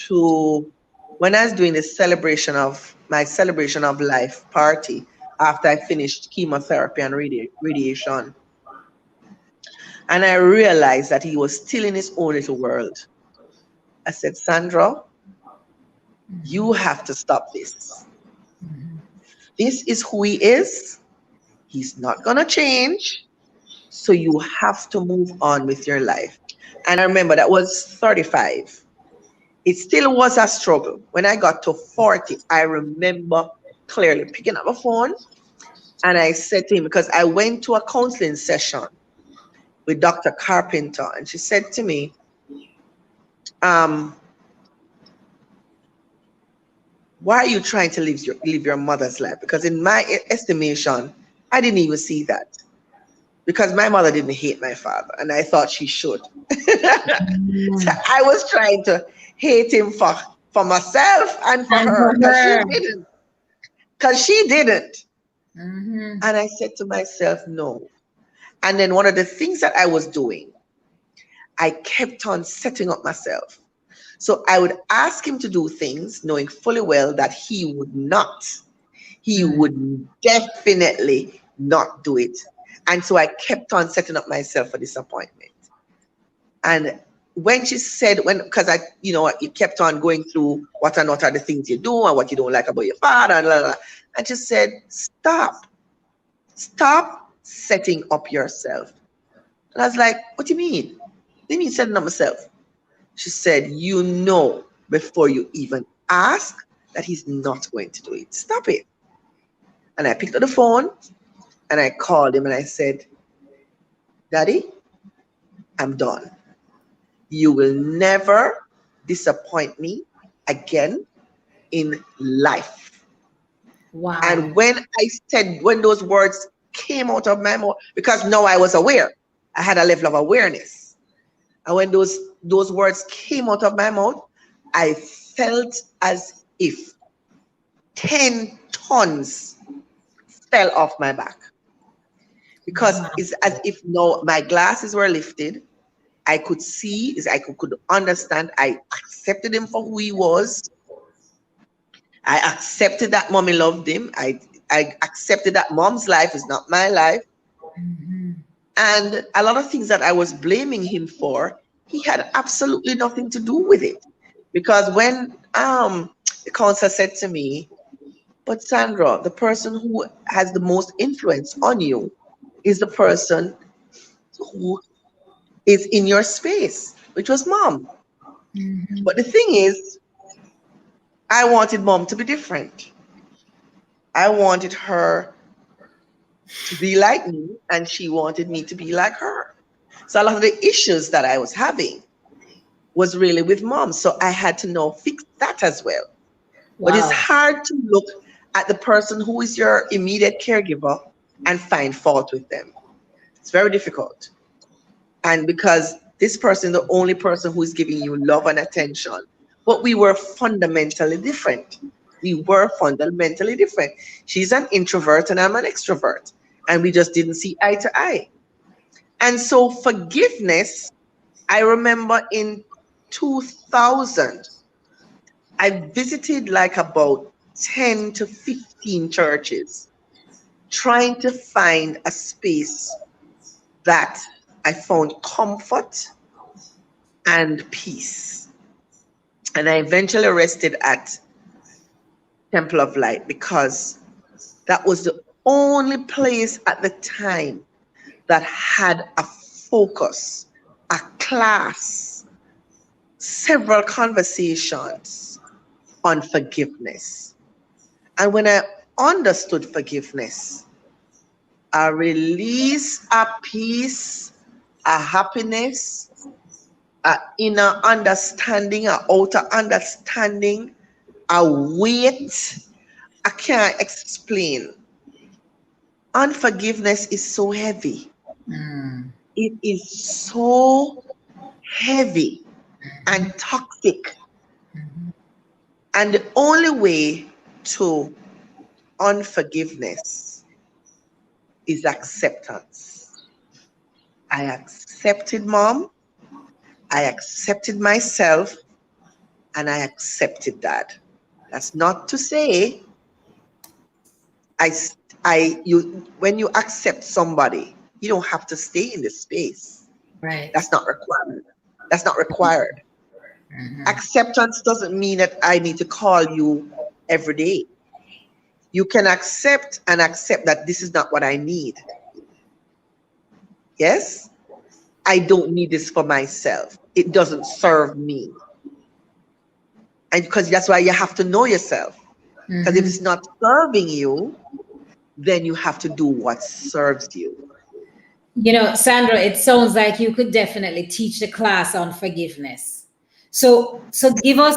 to, when I was doing the celebration of life party after I finished chemotherapy and radiation, and I realized that he was still in his own little world, I said, Sandra, you have to stop this. This is who he is. He's not going to change. So you have to move on with your life. And I remember that was 35. It still was a struggle. When I got to 40, I remember clearly picking up a phone and I said to him, because I went to a counseling session with Dr. Carpenter, and she said to me, um, why are you trying to live your mother's life? Because in my estimation, I didn't even see that. Because my mother didn't hate my father, and I thought she should. So Mm. I was trying to hate him for myself and for And for her, because she her. didn't. Because she didn't. Mm-hmm. And I said to myself, no. And then one of the things that I was doing, I kept on setting up myself. So I would ask him to do things, knowing fully well that he would not. He Mm. would definitely not do it. And so I kept on setting up myself for disappointment. And when she said, because you kept on going through what and what are the things you do and what you don't like about your father, and blah, blah, blah. And she said, stop setting up yourself. And I was like, what do you mean? What do you mean setting up myself? She said, you know, before you even ask that he's not going to do it. Stop it. And I picked up the phone and I called him and I said, Daddy, I'm done. You will never disappoint me again in life. Wow. And when those words came out of my mouth, because now I was aware, I had a level of awareness. And when those words came out of my mouth, I felt as if 10 tons fell off my back. Because Wow. it's as if now my glasses were lifted. I could see, I could understand. I accepted him for who he was. I accepted that mommy loved him. I accepted that mom's life is not my life. Mm-hmm. And a lot of things that I was blaming him for, he had absolutely nothing to do with it. Because when the counselor said to me, but Sandra, the person who has the most influence on you is the person who is in your space, which was mom. But the thing is, I wanted mom to be different. I wanted her to be like me, and she wanted me to be like her. So a lot of the issues that I was having was really with mom. So I had to now fix that as well. But it's Wow. hard to look at the person who is your immediate caregiver and find fault with them. It's very difficult. And because this person, the only person who is giving you love and attention, but we were fundamentally different. We were fundamentally different. She's an introvert and I'm an extrovert. And we just didn't see eye to eye. And so forgiveness, I remember in 2000, I visited like about 10 to 15 churches trying to find a space that I found comfort and peace. And I eventually rested at Temple of Light because that was the only place at the time that had a focus, a class, several conversations on forgiveness. And when I understood forgiveness, a release, a peace, a happiness, a inner understanding, a outer understanding, a weight I can't explain. Unforgiveness is so heavy. Mm. It is so heavy and toxic. And the only way to unforgiveness is acceptance. I accepted mom, I accepted myself, and I accepted dad. That's not to say I, you, when you accept somebody, you don't have to stay in the space. Right. That's not required. That's not required. Acceptance doesn't mean that I need to call you every day. You can accept and accept that this is not what I need. Yes? I don't need this for myself. It doesn't serve me. And because that's why you have to know yourself. Because if it's not serving you, then you have to do what serves you. You know, Sandra, it sounds like you could definitely teach the class on forgiveness. So give us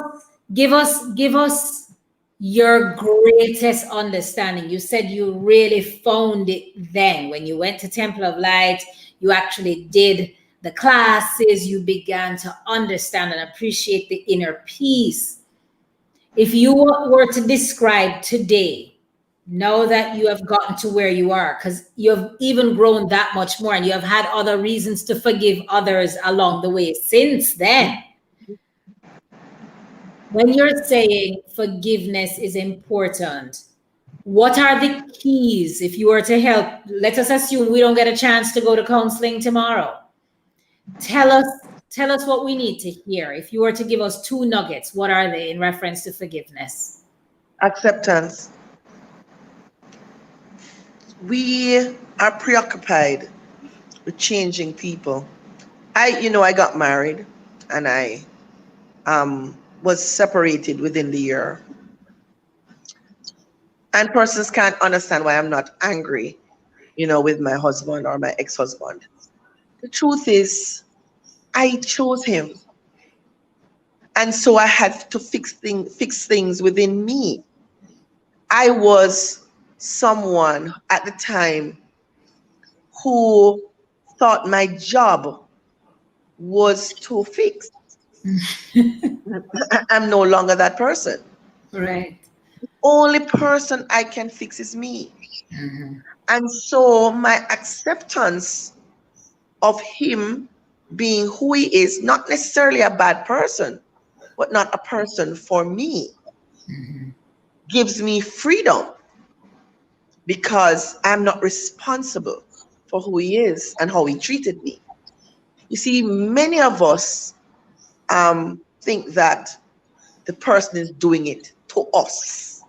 your greatest understanding. You said you really found it then when you went to Temple of Light, you actually did the classes, you began to understand and appreciate the inner peace. If you were to describe today, now that you have gotten to where you are, because you have even grown that much more and you have had other reasons to forgive others along the way since then. When you're saying forgiveness is important, what are the keys if you were to help? Let us assume we don't get a chance to go to counseling tomorrow. Tell us, tell us what we need to hear. If you were to give us two nuggets, what are they in reference to forgiveness? Acceptance. We are preoccupied with changing people. I got married and I was separated within the year. And persons can't understand why I'm not angry, with my husband or my ex-husband. The truth is, I chose him. And so I had to fix things within me. I was someone at the time who thought my job was to fix. I'm no longer that person. Right. Only person I can fix is me. And so my acceptance of him being who he is, not necessarily a bad person, but not a person for me, gives me freedom because I'm not responsible for who he is and how he treated me. You see, many of us think that the person is doing it to us.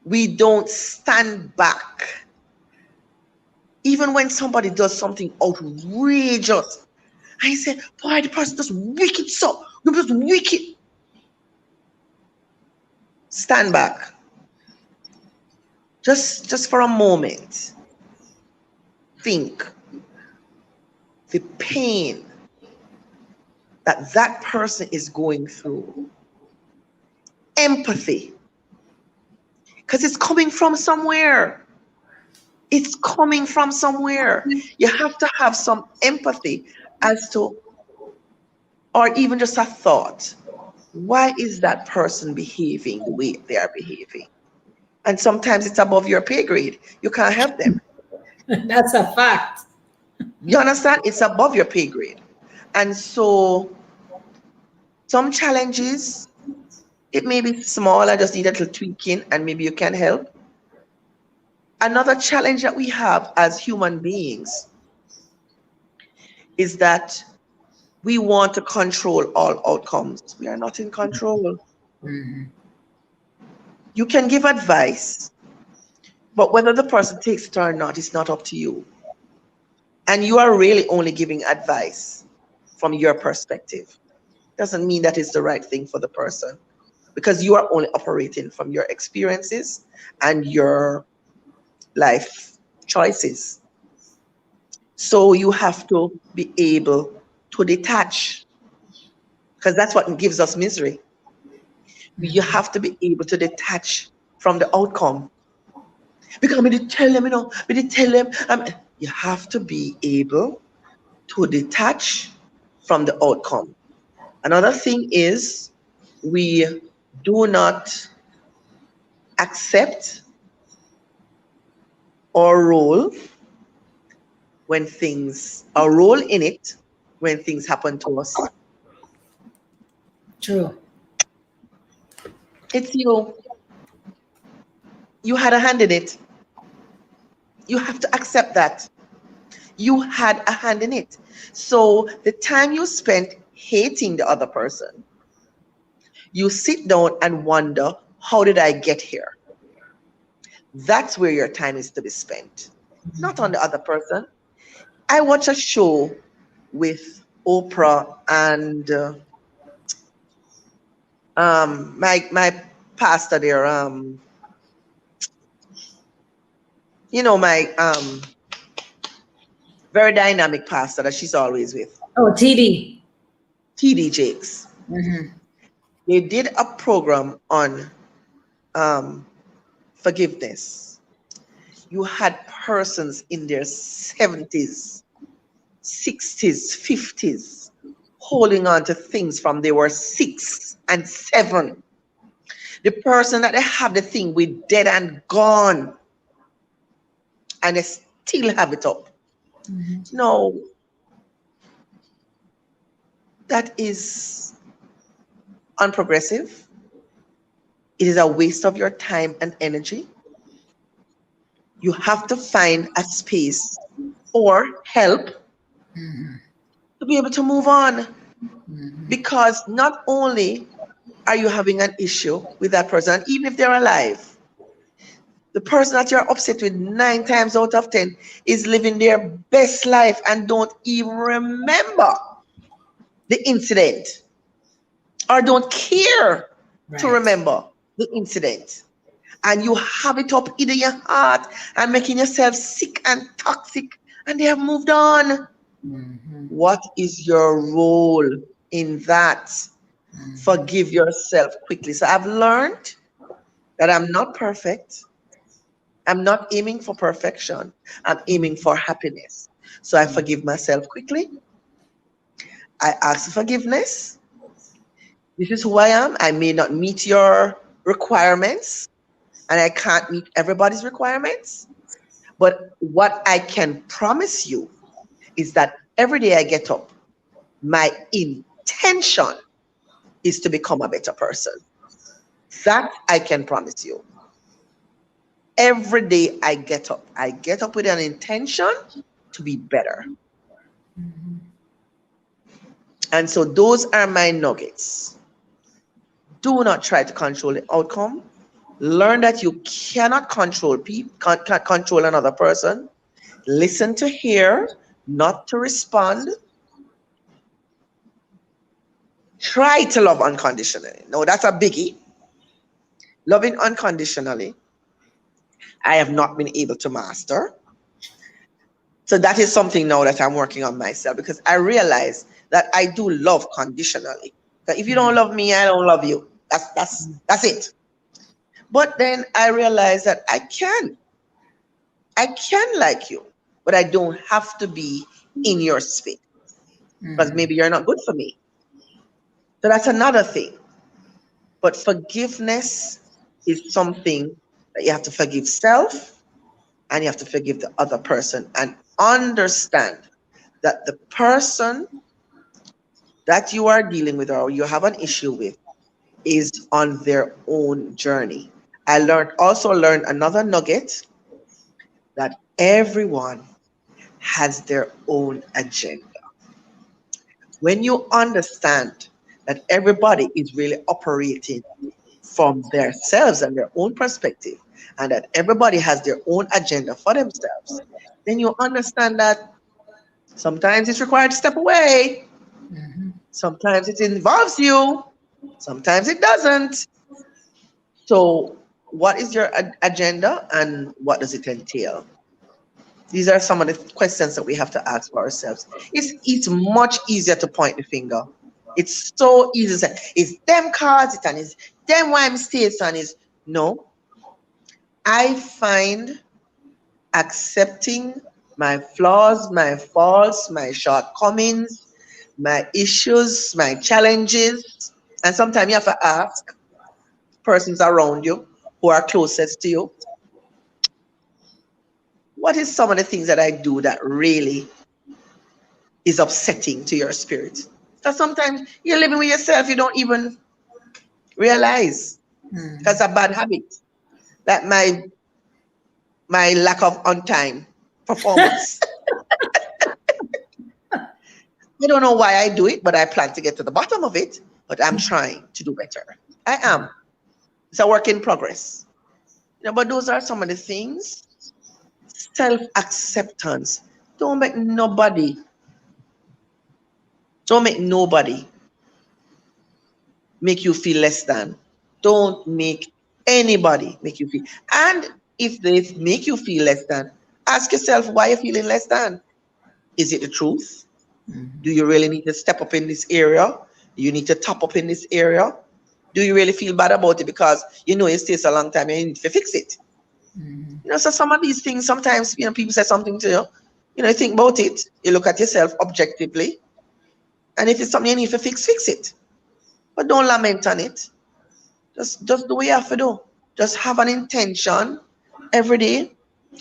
We don't stand back. Even when somebody does something outrageous, I say, boy, the person does wicked stuff. You're just wicked. Stand back. Just for a moment. Think the pain that that person is going through. Empathy. Because it's coming from somewhere. It's coming from somewhere. You have to have some empathy as to, or even just a thought. Why is that person behaving the way they are behaving? And sometimes it's above your pay grade. You can't help them. That's a fact. You understand? It's above your pay grade. And so some challenges, it may be small, I just need a little tweaking and maybe you can help. Another challenge that we have as human beings is that we want to control all outcomes. We are not in control. Mm-hmm. You can give advice, but whether the person takes it or not, it's not up to you. And you are really only giving advice from your perspective. Doesn't mean that it's the right thing for the person, because you are only operating from your experiences and your life choices. So you have to be able to detach, because that's what gives us misery. You have to be able to detach from the outcome. Because I did tell them, I did tell them. You have to be able to detach from the outcome. Another thing is we do not accept our role our role in it when things happen to us. True. It's you. You had a hand in it. You have to accept that. You had a hand in it. So the time you spent hating the other person, you sit down and wonder, how did I get here? That's where your time is to be spent, not on the other person. I watch a show with Oprah and my pastor there, my very dynamic pastor that she's always with, Oh, TD. TD Jakes. Mm-hmm. They did a program on forgiveness. You had persons in their 70s, 60s, 50s holding on to things from they were 6 and 7. The person that they have the thing with dead and gone, and they still have it up. Mm-hmm. No, that is unprogressive. It is a waste of your time and energy. You have to find a space or help Mm-hmm. to be able to move on. Mm-hmm. Because not only are you having an issue with that person, even if they're alive, the person that you're upset with 9 times out of 10 is living their best life and don't even remember the incident or don't care to Right. remember the incident. And you have it up in your heart and making yourself sick and toxic, and they have moved on. Mm-hmm. What is your role in that? Mm-hmm. Forgive yourself quickly. So I've learned that I'm not perfect. I'm not aiming for perfection. I'm aiming for happiness. So I forgive myself quickly. I ask for forgiveness. This is who I am. I may not meet your requirements, and I can't meet everybody's requirements. But what I can promise you is that every day I get up, my intention is to become a better person. That I can promise you. Every day I get up with an intention to be better. And so those are my nuggets. Do not try to control the outcome. Learn that you cannot control people, can't control another person. Listen to hear, not to respond. Try to love unconditionally. No, that's a biggie. Loving unconditionally, I have not been able to master. So that is something now that I'm working on myself, because I realize that I do love conditionally. That if you don't love me, I don't love you. That's it. But then I realize that I can like you, but I don't have to be in your space because maybe you're not good for me. So that's another thing. But forgiveness is something that you have to forgive self and you have to forgive the other person and understand that the person that you are dealing with or you have an issue with is on their own journey. Also learned another nugget, that everyone has their own agenda. When you understand that everybody is really operating from themselves and their own perspective, and that everybody has their own agenda for themselves, then you understand that sometimes it's required to step away. Sometimes it involves you. Sometimes it doesn't. So, what is your agenda and what does it entail? These are some of the questions that we have to ask for ourselves. It's much easier to point the finger. It's so easy to say, it's them cards, and it's them why mistakes, and it's no. I find accepting my flaws, my faults, my shortcomings, my issues, my challenges, and sometimes you have to ask persons around you who are closest to you, what is some of the things that I do that really is upsetting to your spirit? Because sometimes you're living with yourself, you don't even realize. Because a bad habit, like my lack of on time performance. I don't know why I do it, but I plan to get to the bottom of it. But I'm trying to do better. I am. It's a work in progress. But those are some of the things. Self-acceptance. Don't make nobody make you feel less than. Don't make anybody make you feel. And if they make you feel less than, ask yourself why you're feeling less than. Is it the truth? Do you really need to step up in this area? Do you need to top up in this area? Do you really feel bad about it because you know it takes a long time and you need to fix it? So some of these things, sometimes, people say something to you, you think about it, you look at yourself objectively, and if it's something you need to fix it. But don't lament on it. Just do what you have to do. Just have an intention every day,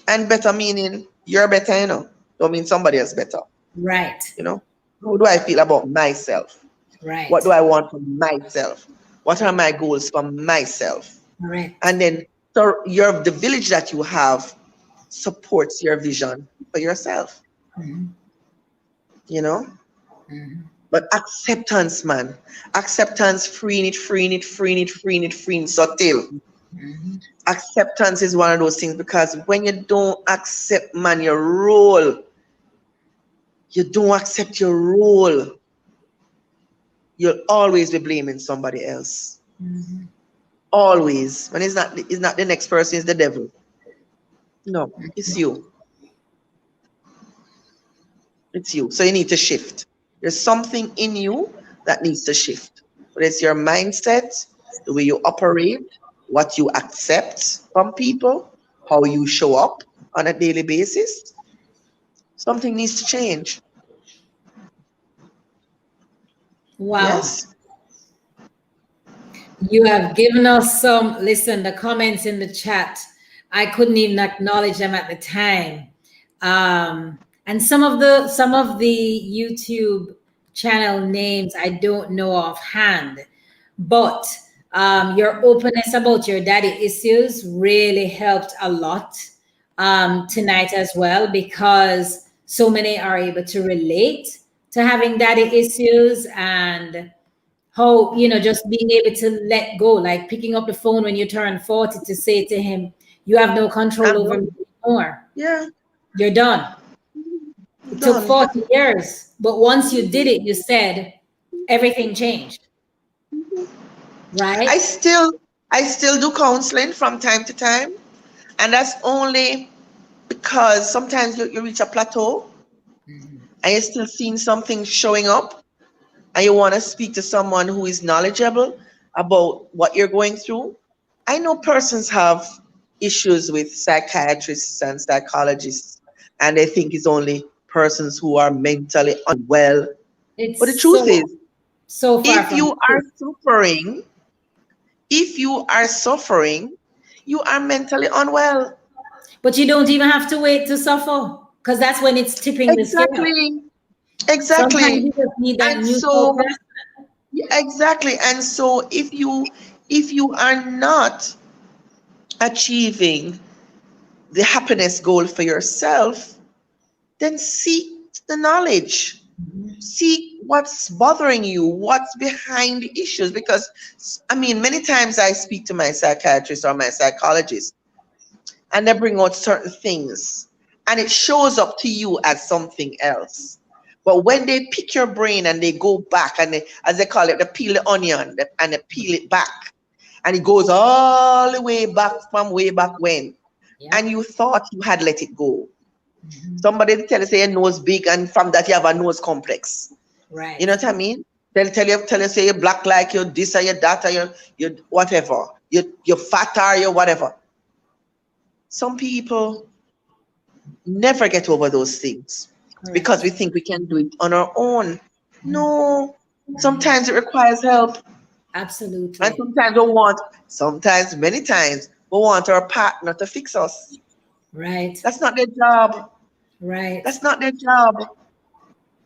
and better meaning you're better, don't mean somebody else better. Right. How do I feel about myself? Right. What do I want for myself? What are my goals for myself? Correct. And then so the village that you have supports your vision for yourself. But acceptance, man. Acceptance, freeing it, subtle. Acceptance is one of those things, because when you don't accept, man, your role, you don't accept your role, you'll always be blaming somebody else. Always. When it's not the next person, it's the devil. No, it's you. It's you. So you need to shift. There's something in you that needs to shift. But it's your mindset, the way you operate, what you accept from people, how you show up on a daily basis. Something needs to change. Wow. Yes. You have given us listen, the comments in the chat, I couldn't even acknowledge them at the time. And some of the YouTube channel names I don't know offhand, but your openness about your daddy issues really helped a lot tonight as well, because so many are able to relate to having daddy issues, and how, just being able to let go, like picking up the phone when you turn 40 to say to him, you have no control I'm over done. me anymore. Yeah, You're done. I'm It took done. 40 years, but once you did it, you said everything changed, I right? still I still do counseling from time to time, and that's only because sometimes you reach a plateau and you're still seeing something showing up, and you want to speak to someone who is knowledgeable about what you're going through. I know persons have issues with psychiatrists and psychologists, and they think it's only persons who are mentally unwell. It's But the truth is, so far if from you the are truth. suffering, if you are suffering, you are mentally unwell. But you don't even have to wait to suffer, because that's when it's tipping the scale. Exactly. Sometimes Exactly. you just need that And neutral so, person. yeah, exactly. And so if you are not achieving the happiness goal for yourself, then seek the knowledge. Seek what's bothering you, what's behind the issues. Because, I mean, many times I speak to my psychiatrist or my psychologist, and they bring out certain things, and it shows up to you as something else. But when they pick your brain and they go back and they, as they call it, they peel the onion and they peel it back, and it goes all the way back from way back when, Yeah. and you thought you had let it go. Somebody tell you say your nose big, and from that you have a nose complex. You Right. know what I mean? They'll tell you say you're black like you're this or you're that or you're whatever. You're fat or you're whatever. Some people never get over those things because we Correct. think we can do it on our own. No, sometimes it requires help, and Absolutely. sometimes, many times, we want our partner to fix us. Right. That's not their job. Right. That's not their job.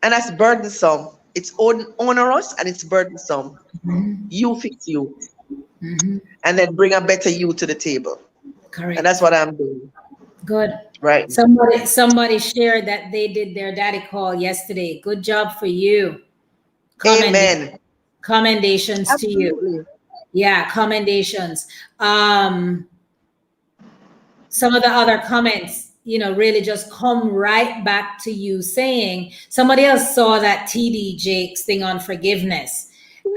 And that's burdensome. It's onerous and it's burdensome. You fix you and then bring a better you to the table. And that's Correct. what I'm doing Good. right now. Somebody shared that they did their daddy call yesterday. Good job for you. Commendations. Amen. Commendations to you. Absolutely. Yeah, commendations. Um, some of the other comments, really just come right back to you saying somebody else saw that TD Jakes thing on forgiveness.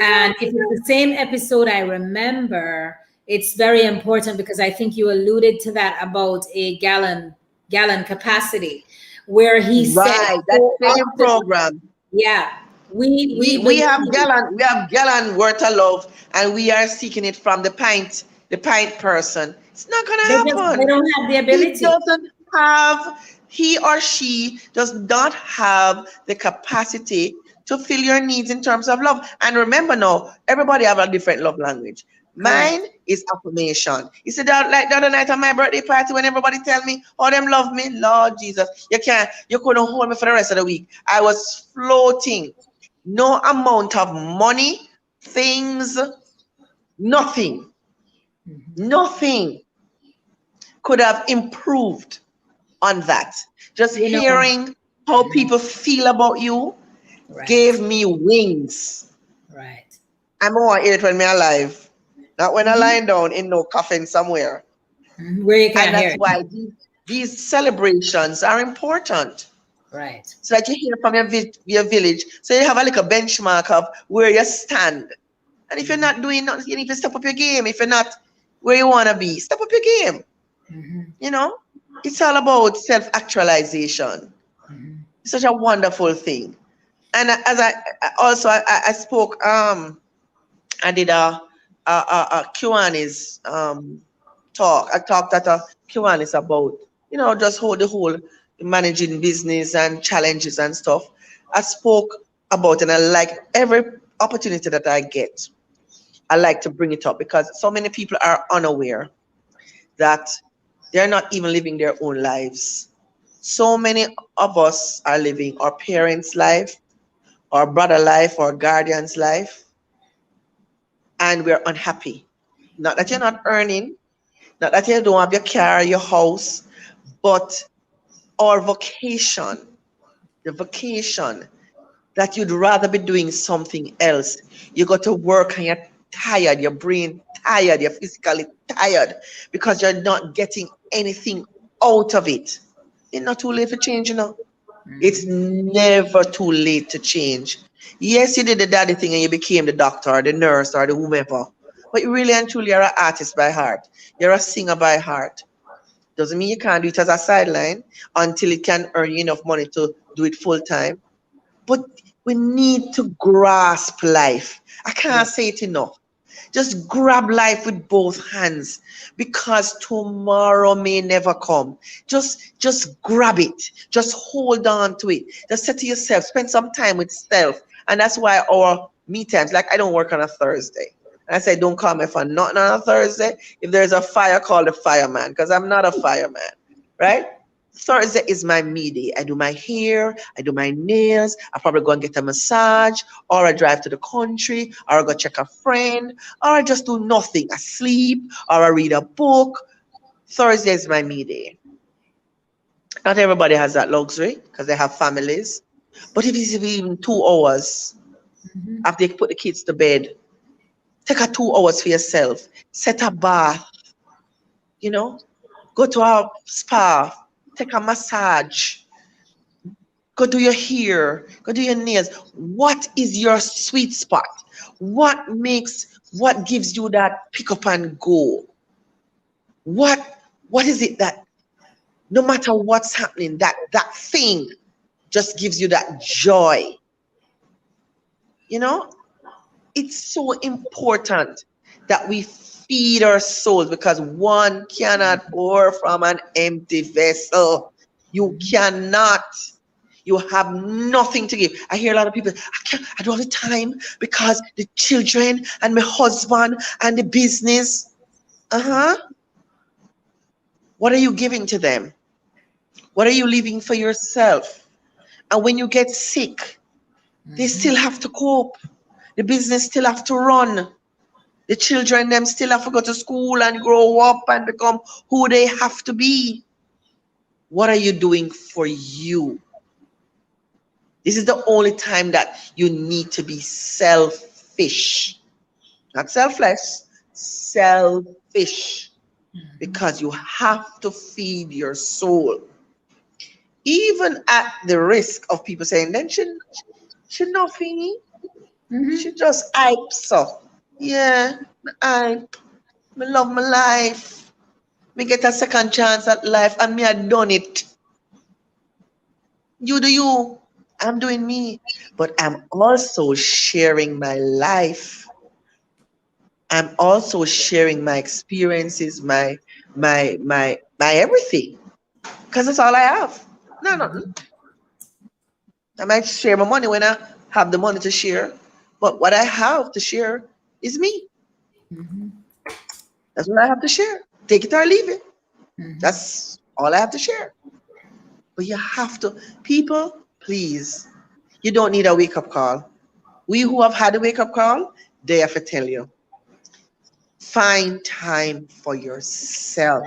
And if it's the same episode I remember, it's very important because I think you alluded to that about a gallon capacity, where he said Right. That so same often, program. yeah, we We have believe gallon worth of love, and we are seeking it from the pint person. It's not gonna they happen. don't have the He ability. doesn't have he or she does not have the capacity to fill your needs in terms of love. And remember now, everybody have a different love language. Mine Correct. is affirmation. You see that like the other night on my birthday party when everybody tell me how them love me, Lord Jesus, you couldn't hold me for the rest of the week. I was floating. No amount of money, things, nothing, nothing could have improved on that. Just You know, hearing how people feel about you right, gave me wings. right. I'm more it when me alive, not when I lying down in no coffin somewhere. Where you And can't hear that's it. why these celebrations are important. Right. So that you hear from your village. So you have a little benchmark of where you stand. And if you're not doing nothing, you need to step up your game. If you're not where you want to be, step up your game. You know, it's all about self actualization. It's such a wonderful thing. And as I spoke, I did a Q&A's talk. I talked at a Q&A's about, just the whole managing business and challenges and stuff. I spoke about, and I like every opportunity that I get. I like to bring it up because so many people are unaware that they're not even living their own lives. So many of us are living our parents' life, our brother life, our guardian's life, and we're unhappy. Not that you're not earning, not that you don't have your car, your house, but our vocation, the vocation that you'd rather be doing something else. You go to work and you're tired, your brain tired, you're physically tired because you're not getting anything out of it. It's not too late for change, you know. It's never too late to change. Yes, you did the daddy thing and you became the doctor or the nurse or the whomever. But you really and truly are an artist by heart. You're a singer by heart. Doesn't mean you can't do it as a sideline until it can earn you enough money to do it full time. But we need to grasp life. I can't say it enough. Just grab life with both hands because tomorrow may never come. Just grab it. Just hold on to it. Just say to yourself, spend some time with self. And that's why our me times, like I don't work on a Thursday. And I say, don't call me for nothing on a Thursday. If there's a fire, call the fireman because I'm not a fireman, right? Thursday is my me day. I do my hair, I do my nails, I probably go and get a massage, or I drive to the country, or I go check a friend, or I just do nothing. I sleep, or I read a book. Thursday is my me day. Not everybody has that luxury because they have families. But if it's even 2 hours after they put the kids to bed, take a 2 hours for yourself. Set a bath, you know, go to a spa, take a massage, go do your hair, go do your nails. What is your sweet spot? What gives you that pick up and go? What is it that no matter what's happening, that thing just gives you that joy? You know, it's so important that we feed our souls because one cannot pour from an empty vessel. You cannot. You have nothing to give. I hear a lot of people, I don't have the time because the children and my husband and the business. What are you giving to them? What are you leaving for yourself? And when you get sick, they still have to cope. The business still have to run. The children them still have to go to school and grow up and become who they have to be. What are you doing for you? This is the only time that you need to be selfish. Not selfless, selfish. Because you have to feed your soul. Even at the risk of people saying, then she nothing. She just hype so. Yeah, I love my life. Me get a second chance at life and me had done it. You do you. I'm doing me. But I'm also sharing my life. I'm also sharing my experiences, my everything. Because that's all I have. No, nothing. I might share my money when I have the money to share. But what I have to share is me. That's what I have to share. Take it or leave it. That's all I have to share. But you have to, people, please, you don't need a wake-up call. We who have had a wake-up call, they have to tell you. Find time for yourself.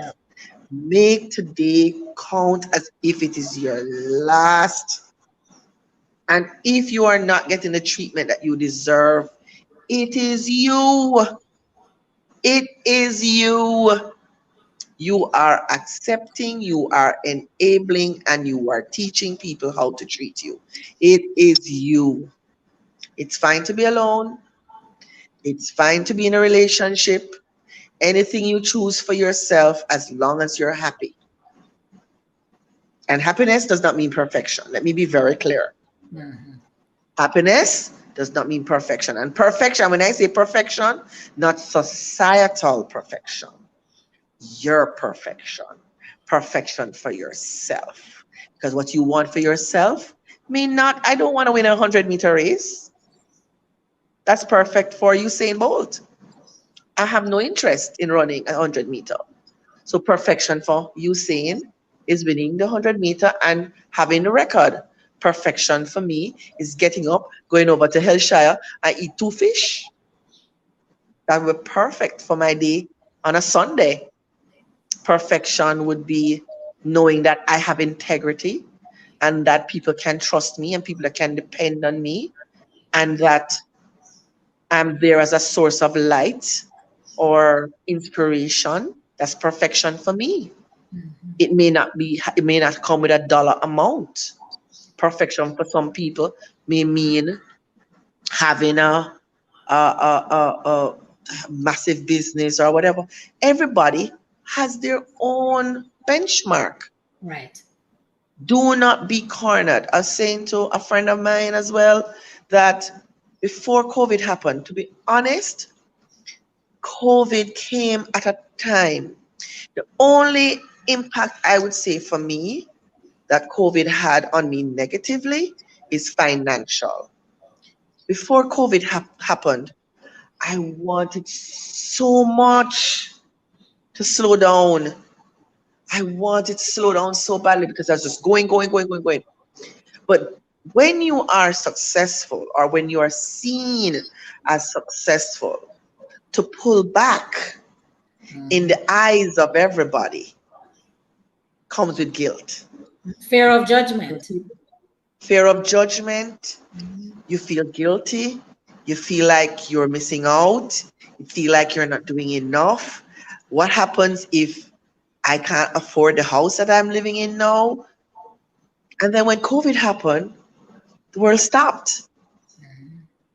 Make today count as if it is your last. And if you are not getting the treatment that you deserve, it is you. It is you. You are accepting, you are enabling, and you are teaching people how to treat you. It is you. It's fine to be alone. It's fine to be in a relationship. Anything you choose for yourself as long as you're happy. And happiness does not mean perfection. Let me be very clear. Happiness does not mean perfection. And perfection, when I say perfection, not societal perfection. Your perfection. Perfection for yourself. Because what you want for yourself may not, I don't want to win a 100-meter race. That's perfect for Usain Bolt. I have no interest in running a 100-meter. So perfection for Usain is winning the 100-meter and having the record. Perfection for me is getting up, going over to Hillshire and eat 2 fish. That would be perfect for my day on a Sunday. Perfection would be knowing that I have integrity, and that people can trust me and people that can depend on me, and that I'm there as a source of light or inspiration. That's perfection for me. It may not come with a dollar amount. Perfection for some people may mean having a massive business or whatever. Everybody has their own benchmark. Right. Do not be cornered. I was saying to a friend of mine as well that before COVID happened, to be honest, COVID came at a time. The only impact I would say for me that COVID had on me negatively is financial. Before COVID happened, I wanted so much to slow down. I wanted to slow down so badly because I was just going, going, going, going, going. But when you are successful or when you are seen as successful, to pull back in the eyes of everybody comes with guilt. Fear of judgment. Fear of judgment, you feel guilty, you feel like you're missing out, you feel like you're not doing enough. What happens if I can't afford the house that I'm living in now? And then when COVID happened, the world stopped.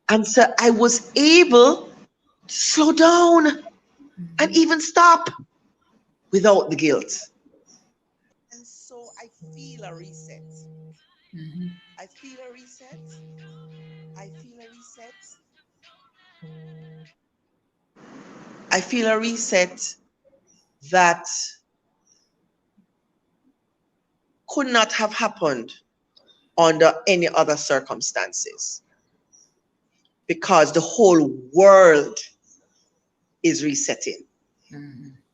And so I was able to slow down and even stop without the guilt. And so I feel a reset. I feel a reset. I feel a reset. I feel a reset that could not have happened under any other circumstances because the whole world is resetting.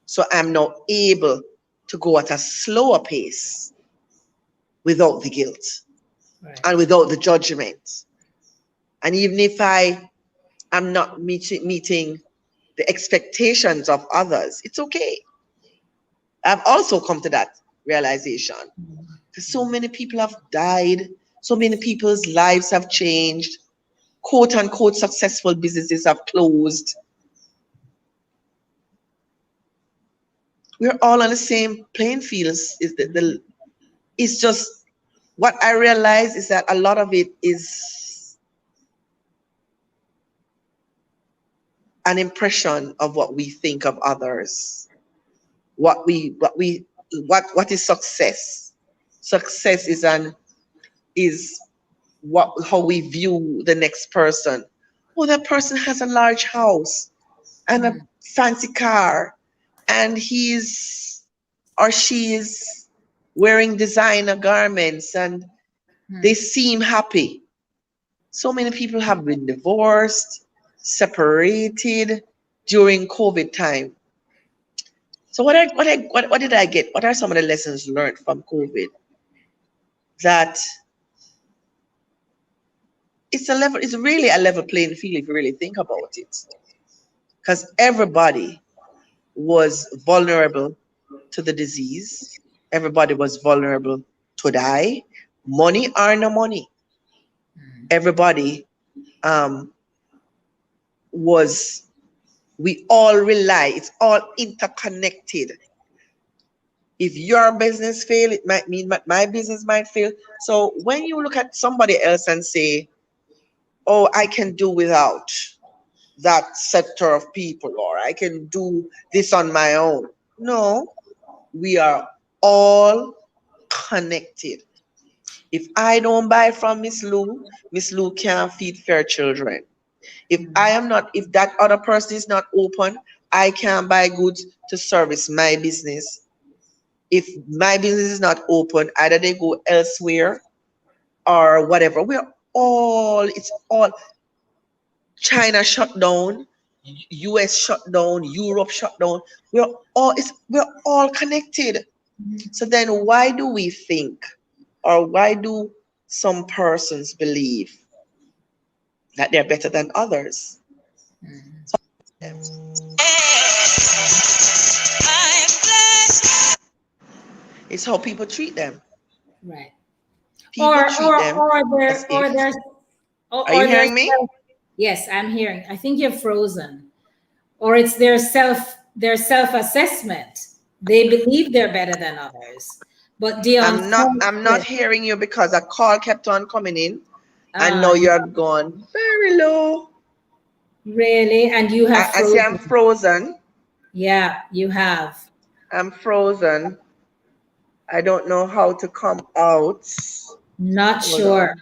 So I'm now able to go at a slower pace without the guilt and without the judgment. And even if I am not meeting the expectations of others, it's okay. I've also come to that realization because so many people have died, so many people's lives have changed, quote unquote successful businesses have closed. We're all on the same playing field. It's just what I realize is that a lot of it is an impression of what we think of others. What is success? Success is what how we view the next person. Oh, that person has a large house and a fancy car, and he's or she is wearing designer garments and they seem happy. So many people have been divorced, separated during COVID time. So what did I get? What are some of the lessons learned from COVID? That it's really a level playing field if you really think about it. Because everybody was vulnerable to the disease. Everybody was vulnerable to die. Money or no money. Everybody was, we all rely, it's all interconnected. If your business fail, it might mean that my business might fail. So when you look at somebody else and say, oh, I can do without that sector of people, or I can do this on my own. No, we are all connected. If I don't buy from Miss Lou can't feed fair children. If that other person is not open, I can't buy goods to service my business. If my business is not open, either they go elsewhere or whatever. It's all China shut down, US shut down, Europe shut down. We're all connected. So then why do we think, or why do some persons believe that they're better than others? It's how people treat them. Right. People treat them as if. Are you or there's hearing me? yes, I'm hearing. I think you're frozen. Or it's their self assessment. They believe they're better than others, but the I'm not unconscious. hearing you because a call kept on coming in, and now uh, you're gone very low. really, and you have I see I'm frozen. frozen. Yeah, you have. I'm frozen. I don't know how to come out. Not Hold sure. on.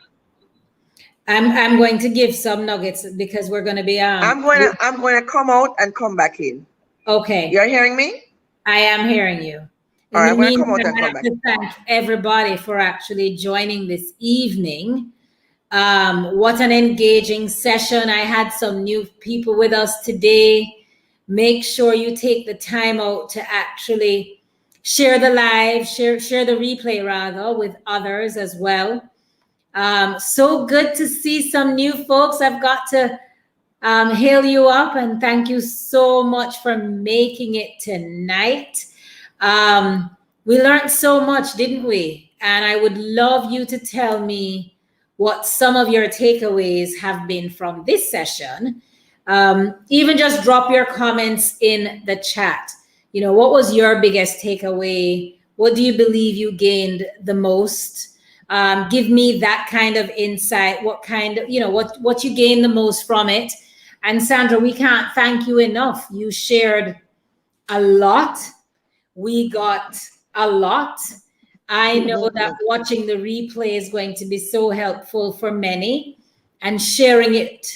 I'm going to give some nuggets because we're going to be I'm going to come out and come back in. okay. You're hearing me? I am hearing you. All In right, the I'm going to come out meantime, and I come have back to in. thank everybody for actually joining this evening. What an engaging session. I had some new people with us today. Make sure you take the time out to actually share the live, share the replay rather with others as well. So good to see some new folks. I've got to hail you up and thank you so much for making it tonight. We learned so much, didn't we? And I would love you to tell me what some of your takeaways have been from this session. Even just drop your comments in the chat. What was your biggest takeaway? What do you believe you gained the most? Give me that kind of insight. What kind of, what you gained the most from it. And Sandra, we can't thank you enough. You shared a lot. We got a lot. I know that watching the replay is going to be so helpful for many, and sharing it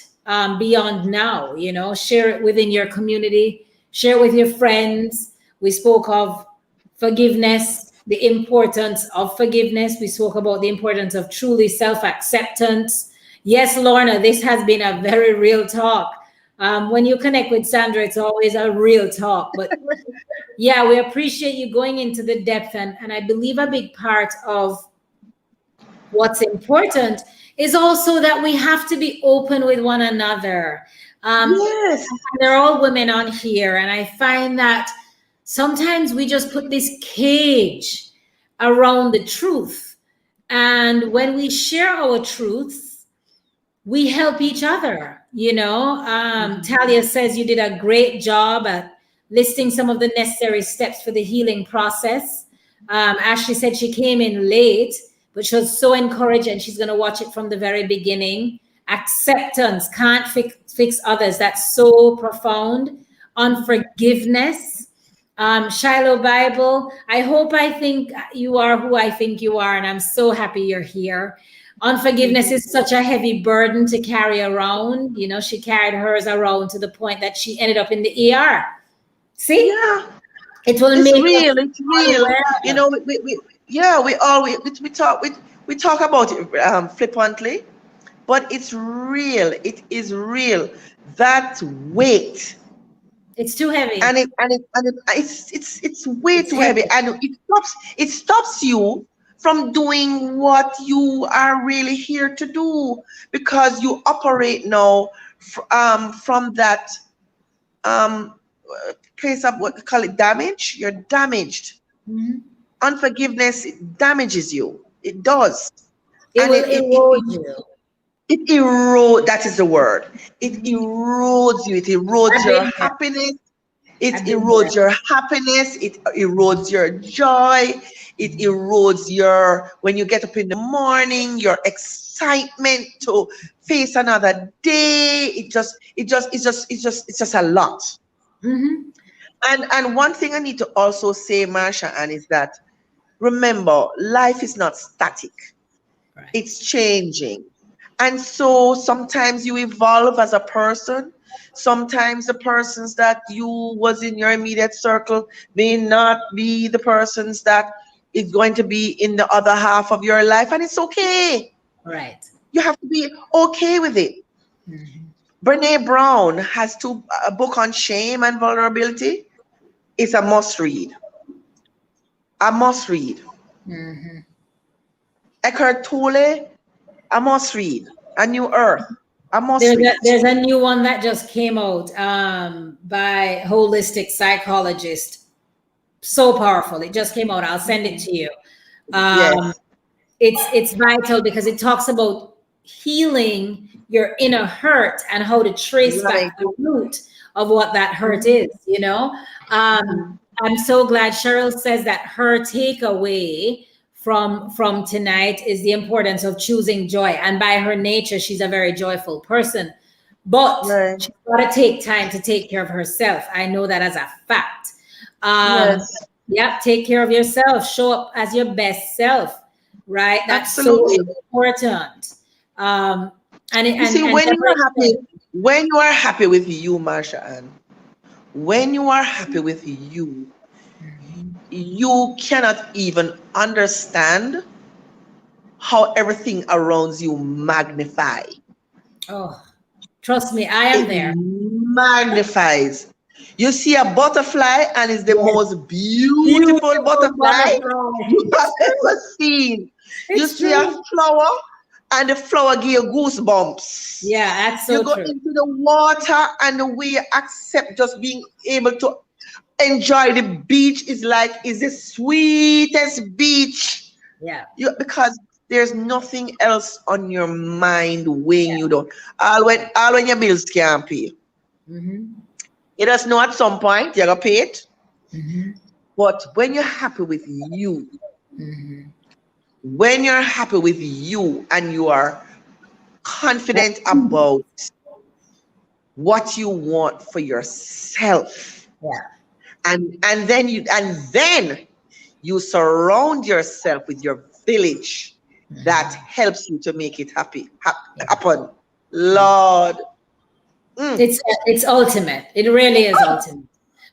beyond now, share it within your community, share it with your friends. We spoke of forgiveness, the importance of forgiveness. We spoke about the importance of truly self acceptance. Yes, Lorna, this has been a very real talk. When you connect with Sandra, it's always a real talk. But yeah, we appreciate you going into the depth. And I believe a big part of what's important is also that we have to be open with one another. Yes. They're all women on here. And I find that sometimes we just put this cage around the truth. And when we share our truths, we help each other. Talia says you did a great job at listing some of the necessary steps for the healing process. Ashley said she came in late, but she was so encouraged and she's going to watch it from the very beginning. Acceptance, can't fix others. That's so profound. Unforgiveness. Shiloh Bible, I think you are who I think you are, and I'm so happy you're here. Unforgiveness is such a heavy burden to carry around. She carried hers around to the point that she ended up in the ER. See? Yeah. It will It's make us real. It's real. You unaware. know, yeah, we talk about it flippantly, but it's real. It is real. That weight, It's too heavy. it's way It's too heavy, heavy. and it stops you from doing what you are really here to do, because you operate now from that um place of what we call it damage. You're damaged. Mhm. Unforgiveness damages you. It does. It And will erode you. it erodes, that is the word. It Mhm. erodes you. It erodes I've your been there. happiness. It I've been there. erodes your happiness. It erodes your joy. It erodes your, when you get up in the morning, your excitement to face another day. It's just a lot. Hmm. And one thing I need to also say, Marsha-Ann, is that remember, life is not static. Right. It's changing. And so sometimes you evolve as a person. Sometimes the persons that you was in your immediate circle may not be the persons that is going to be in the other half of your life. And it's okay. Right. You have to be okay with it. Hmm. Brene Brown has a book on shame and vulnerability. It's a must read. A must read. Hmm. Eckhart Tolle, a must read. A New Earth, a must read. There's a new one that just came out by holistic psychologist. So powerful. It just came out. I'll send it to you. Um, Yes. it's vital because it talks about healing your inner hurt and how to trace back Right. the root of what that hurt is, you know. I'm so glad Cheryl says that her takeaway from tonight is the importance of choosing joy. And by her nature, she's a very joyful person. But Right. she's got to take time to take care of herself. I know that as a fact. Yes. Yeah, take care of yourself. Show up as your best self, right? That's so Absolutely. important. And You see, and when you are happy with you, Marsha-Ann, when you are happy with you cannot even understand how everything around you magnify. oh, trust me, I am It there. magnifies. You see a butterfly and it's the Yes, most beautiful beautiful butterfly butterfly. you have It's true. ever seen. You It's see a true. flower and the flower give you goosebumps. Yeah, that's You so go true. into the water and the way you accept just being able to enjoy the beach is the sweetest beach. Yeah, Because there's nothing else on your mind weighing you down. All when your bills can't pay. mm-hmm. You just know at some point you're gonna pay it. Mm-hmm. But when you're happy with you, Mm-hmm. when you're happy with you and you are confident about what you want for yourself, Yeah. and then you surround yourself with your village that helps you to make it happen. Lord. Mm. It's ultimate. It really is Oh, ultimate.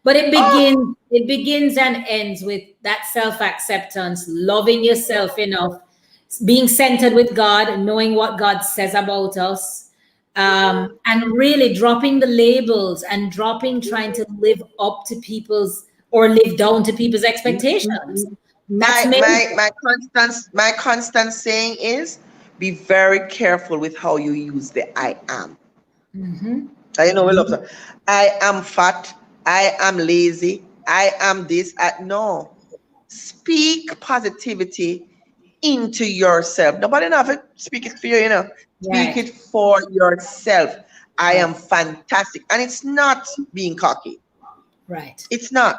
But oh, it begins and ends with that self-acceptance, loving yourself enough, being centered with God, knowing what God says about us, and really dropping the labels and dropping trying to live up to people's or live down to people's expectations. That's my major. my my constant saying is be very careful with how you use the I am. Hmm. We love that. I am fat. I am lazy. I am this. No. Speak positivity into yourself. Nobody know to speak it for you. Speak Right. it for yourself. I am Right. fantastic. And it's not being cocky. Right. It's not.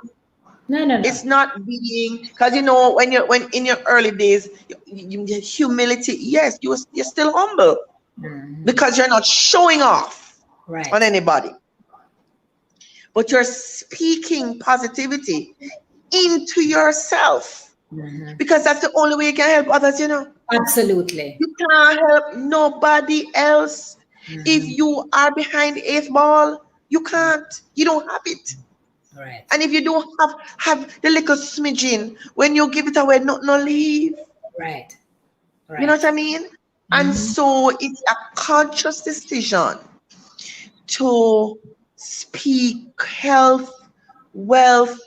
No, no, no. It's not being because when in your early days, humility. Yes, you're still humble Mhm. because you're not showing off on Right. anybody, but you're speaking positivity into yourself Mhm. because that's the only way you can help others. Absolutely. You can't help nobody else. If Mhm. you are behind the eighth ball, you can't. You don't have it. Right. And if you don't have the little smidgen, when you give it away, no leave. Right. You know Right. what I mean? And Mhm. so it's a conscious decision to speak health, wealth,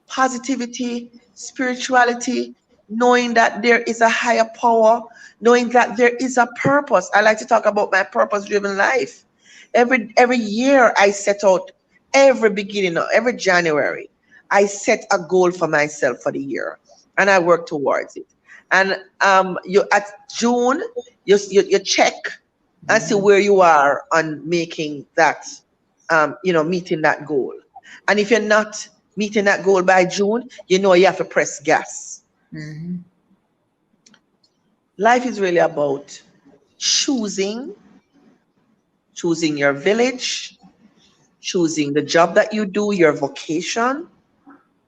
positivity, spirituality, knowing that there is a higher power, knowing that there is a purpose. I like to talk about my purpose-driven life. Every year I set out, every beginning of every January, I set a goal for myself for the year, and I work towards it. And you at June, you check and see Mhm. where you are on making that, meeting that goal. And if you're not meeting that goal by June, you have to press gas. Mhm. Life is really about choosing, choosing your village, choosing the job that you do, your vocation,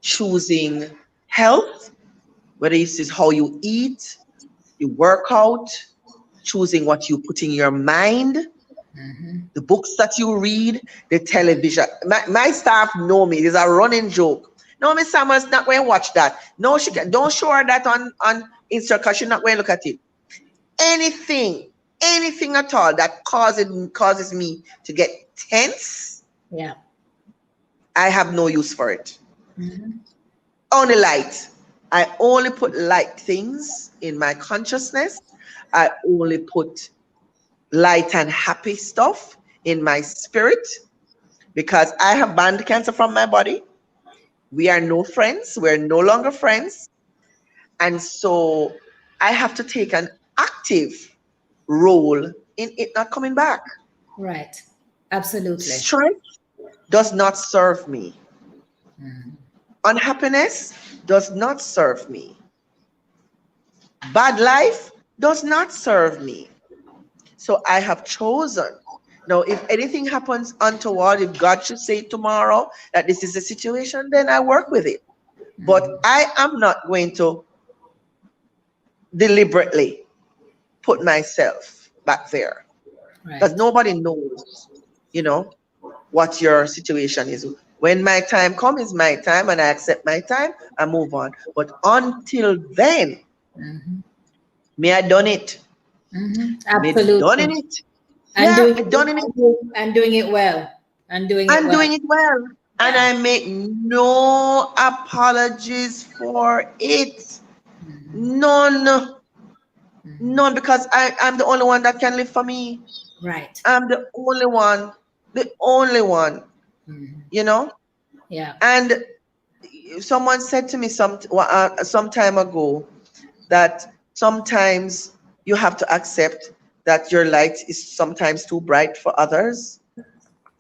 choosing health, whether this is how you eat, you work out, choosing what you put in your mind, Mhm. the books that you read, the television. My staff know me. There's a running joke. No, Miss Samuels not going to watch that. No, she can. Don't show her that on Instagram because she's not going to look at it. Anything at all that causes me to get tense, Yeah. I have no use for it. Mhm. Only light. I only put light things in my consciousness. I only put light and happy stuff in my spirit because I have banned cancer from my body. We are no friends. We're no longer friends. And so I have to take an active role in it not coming back. Right. Absolutely. Stress does not serve me. Unhappiness does not serve me. Bad life does not serve me. So I have chosen. Now, if anything happens untoward, if God should say tomorrow that this is the situation, then I work with it. But I am not going to deliberately put myself back there because Right. nobody knows, you know, what your situation is. When my time comes, it's my time, and I accept my time and move on. But until then, me I done it. Me done in Absolutely. it. And Yeah, doing me done in it. and doing it well. And doing it I'm well. doing it well. And Yeah. I make no apologies for it. None. None, because I'm the only one that can live for me. Right. I'm the only one. The only one, you know? Yeah. And someone said to me some time ago that sometimes you have to accept that your light is sometimes too bright for others.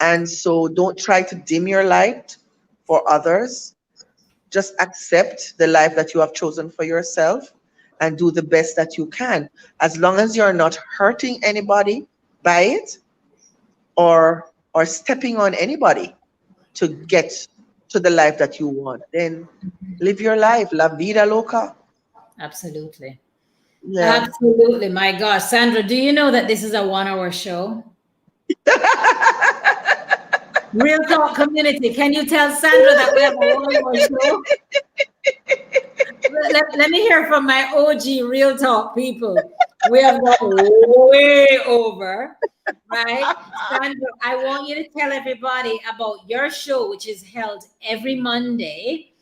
And so don't try to dim your light for others. Just accept the life that you have chosen for yourself and do the best that you can. As long as you're not hurting anybody by it or stepping on anybody to get to the life that you want, then live your life. La vida loca. Absolutely. Yeah. Absolutely. My gosh. Sandra, do you know that this is a 1 hour show? Real Talk community. Can you tell Sandra that we have a 1 hour show? Let me hear from my OG Real Talk people. We have gone way over, right? Sandra, I want you to tell everybody about your show, which is held every Monday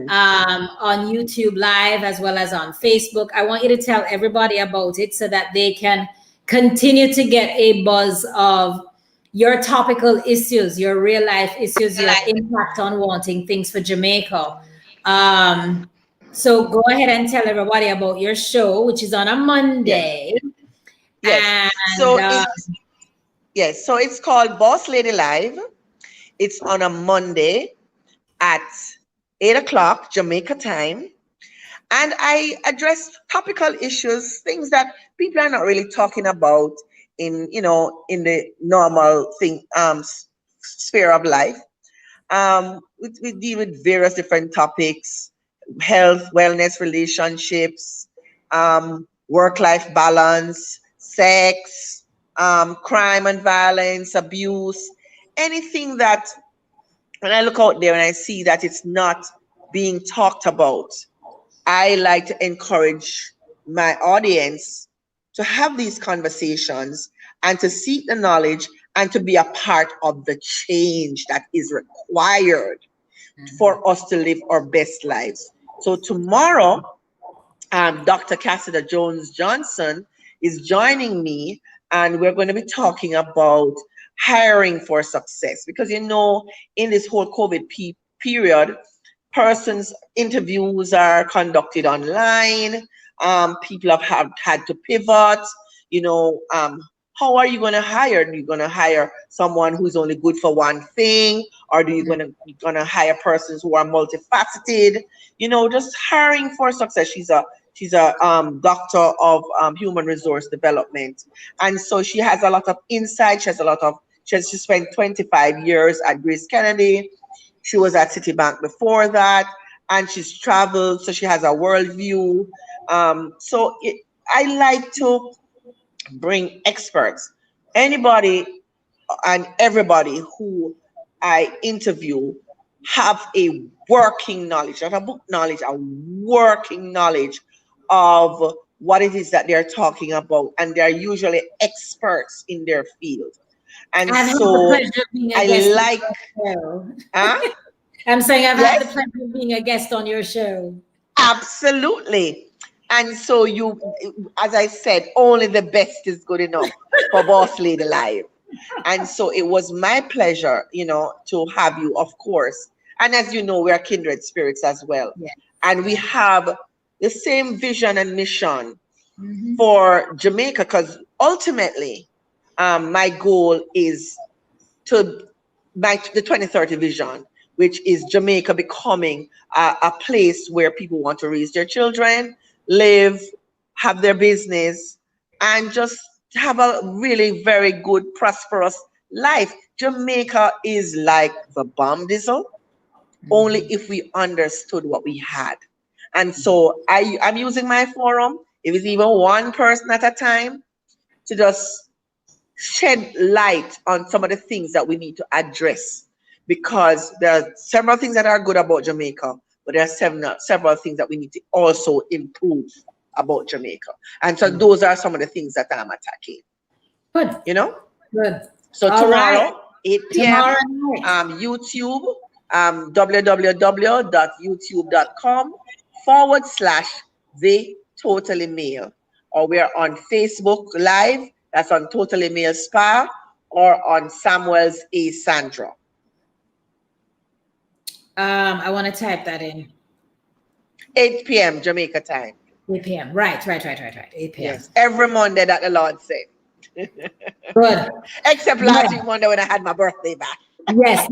on YouTube Live as well as on Facebook. I want you to tell everybody about it so that they can continue to get a buzz of your topical issues, your real life issues, your impact on wanting things for Jamaica. Um, so go ahead and tell everybody about your show, which is on a Yes. Monday. Yes. And So it's yes. So it's called Boss Lady Live. It's on a Monday at 8 o'clock Jamaica time. And I address topical issues, things that people are not really talking about in the normal thing sphere of life. We deal with various different topics: health, wellness, relationships, work-life balance, sex, crime and violence, abuse, anything that when I look out there and I see that it's not being talked about, I like to encourage my audience to have these conversations and to seek the knowledge and to be a part of the change that is required for us to live our best lives. So tomorrow, Dr. Cassida Jones Johnson is joining me, and we're going to be talking about hiring for success. Because in this whole COVID period, persons' interviews are conducted online. People have had to pivot. You know, how are you going to hire? Are you going to hire someone who's only good for one thing, or do you going to hire persons who are multifaceted? Just hiring for success. She's a doctor of human resource development, and so she has a lot of insight. She spent 25 years at Grace Kennedy. She was at Citibank before that, and she's traveled, so she has a worldview. I like to bring experts, anybody and everybody who I interview have a working knowledge, not a book knowledge, a working knowledge of what it is that they're talking about, and they're usually experts in their field. And I've had the so pleasure of being a I guest on like, your show. huh? I'm saying I've had the Yes, pleasure of being a guest on your show. absolutely. And so as I said, only the best is good enough for Boss Lady Live. And so it was my pleasure, to have you, of course. And as you know, we're kindred spirits as well. Yeah. And we Yeah. have the same vision and mission. for Jamaica, because ultimately, my goal is to the 2030 vision, which is Jamaica becoming a place where people want to raise their children, live, have their business, and just have a really very good, prosperous life. Jamaica is like the bomb diesel, only if we understood what we had. And so I'm using my forum, if it's even one person at a time, to just shed light on some of the things that we need to address, because there are several things that are good about Jamaica, but there are several things that we need to also improve about Jamaica. And so those are some of the things that I'm attacking. Good. You know? Good. So All tomorrow, right. 8 p.m., YouTube, www.youtube.com/The Totally Male. Or we're on Facebook Live, that's on Totally Male Spa, or on Samuels A. Sandra. I want to type that in. 8 p.m. Jamaica time. 8 p.m. Right. 8 p.m. Yes, every Monday that the Lord said. Good. Except last week Monday when I had my birthday back. Yes,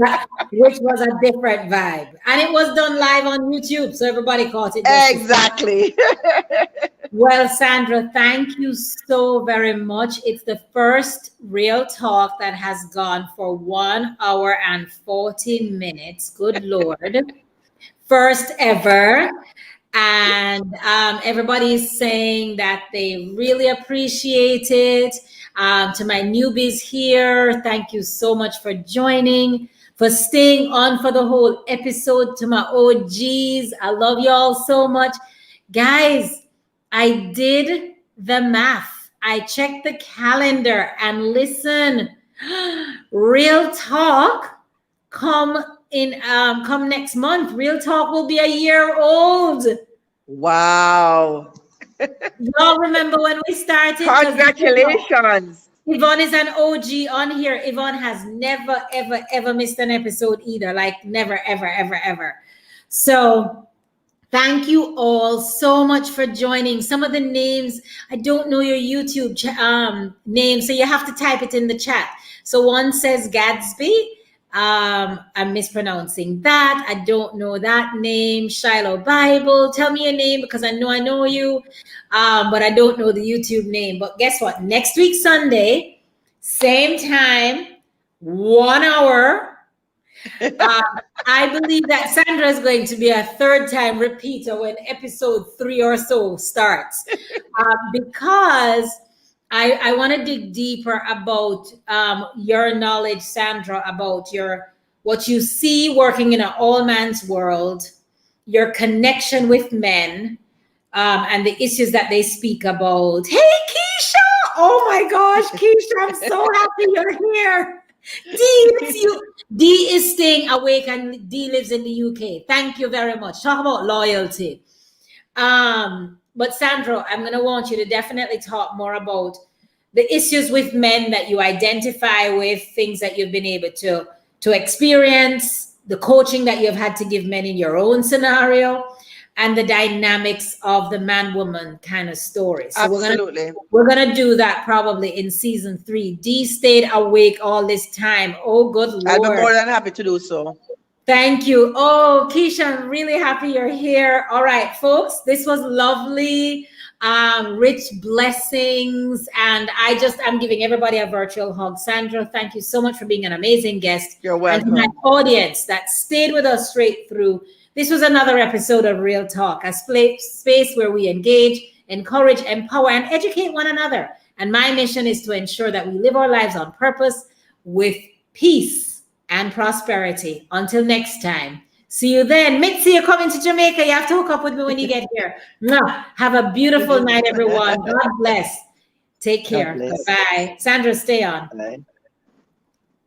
which was a different vibe. And it was done live on YouTube, so everybody caught it. Exactly. Well, Sandra, thank you so very much. It's the first real talk that has gone for 1 hour and 40 minutes. Good Lord. First ever. And everybody is saying that they really appreciate it. To my newbies here, thank you so much for joining, for staying on for the whole episode. To my OGs, I love y'all so much. Guys, I did the math. I checked the calendar and listen. Real talk come next month. Real talk will be a year old. Wow. Y'all remember when we started? Congratulations. Yvonne is an OG on here. Yvonne has never, ever missed an episode either. Like never, ever. So thank you all so much for joining. Some of the names, I don't know your YouTube name, so you have to type it in the chat. So one says Gadsby. I'm mispronouncing that. I don't know that name. Shiloh Bible. Tell me your name because I know you. But I don't know the YouTube name. But guess what? Next week, Sunday, same time, 1 hour. I believe that Sandra is going to be a third time repeater when episode 3 or so starts. Because I want to dig deeper about your knowledge, Sandra, about what you see working in an all man's world, your connection with men, and the issues that they speak about. Hey, Keisha! Oh my gosh, Keisha, I'm so happy you're here. D, it's you. D is staying awake and D lives in the UK. Thank you very much. Talk about loyalty. But Sandra, I'm going to want you to definitely talk more about the issues with men that you identify with, things that you've been able to experience, the coaching that you've had to give men in your own scenario, and the dynamics of the man-woman kind of story. So absolutely. We're gonna do that probably in season 3. D stayed awake all this time. Oh, good Lord. I'll be more than happy to do so. Thank you. Oh, Keisha, I'm really happy you're here. All right, folks, this was lovely. Rich blessings. And I'm giving everybody a virtual hug. Sandra, thank you so much for being an amazing guest. You're welcome. And to my audience that stayed with us straight through, this was another episode of Real Talk, a space where we engage, encourage, empower, and educate one another. And my mission is to ensure that we live our lives on purpose with peace and prosperity. Until next time. See you then. Mitzi, you're coming to Jamaica. You have to hook up with me when you get here. Have a beautiful night, everyone. God bless. Take care. Bye. Sandra, stay on. Bye.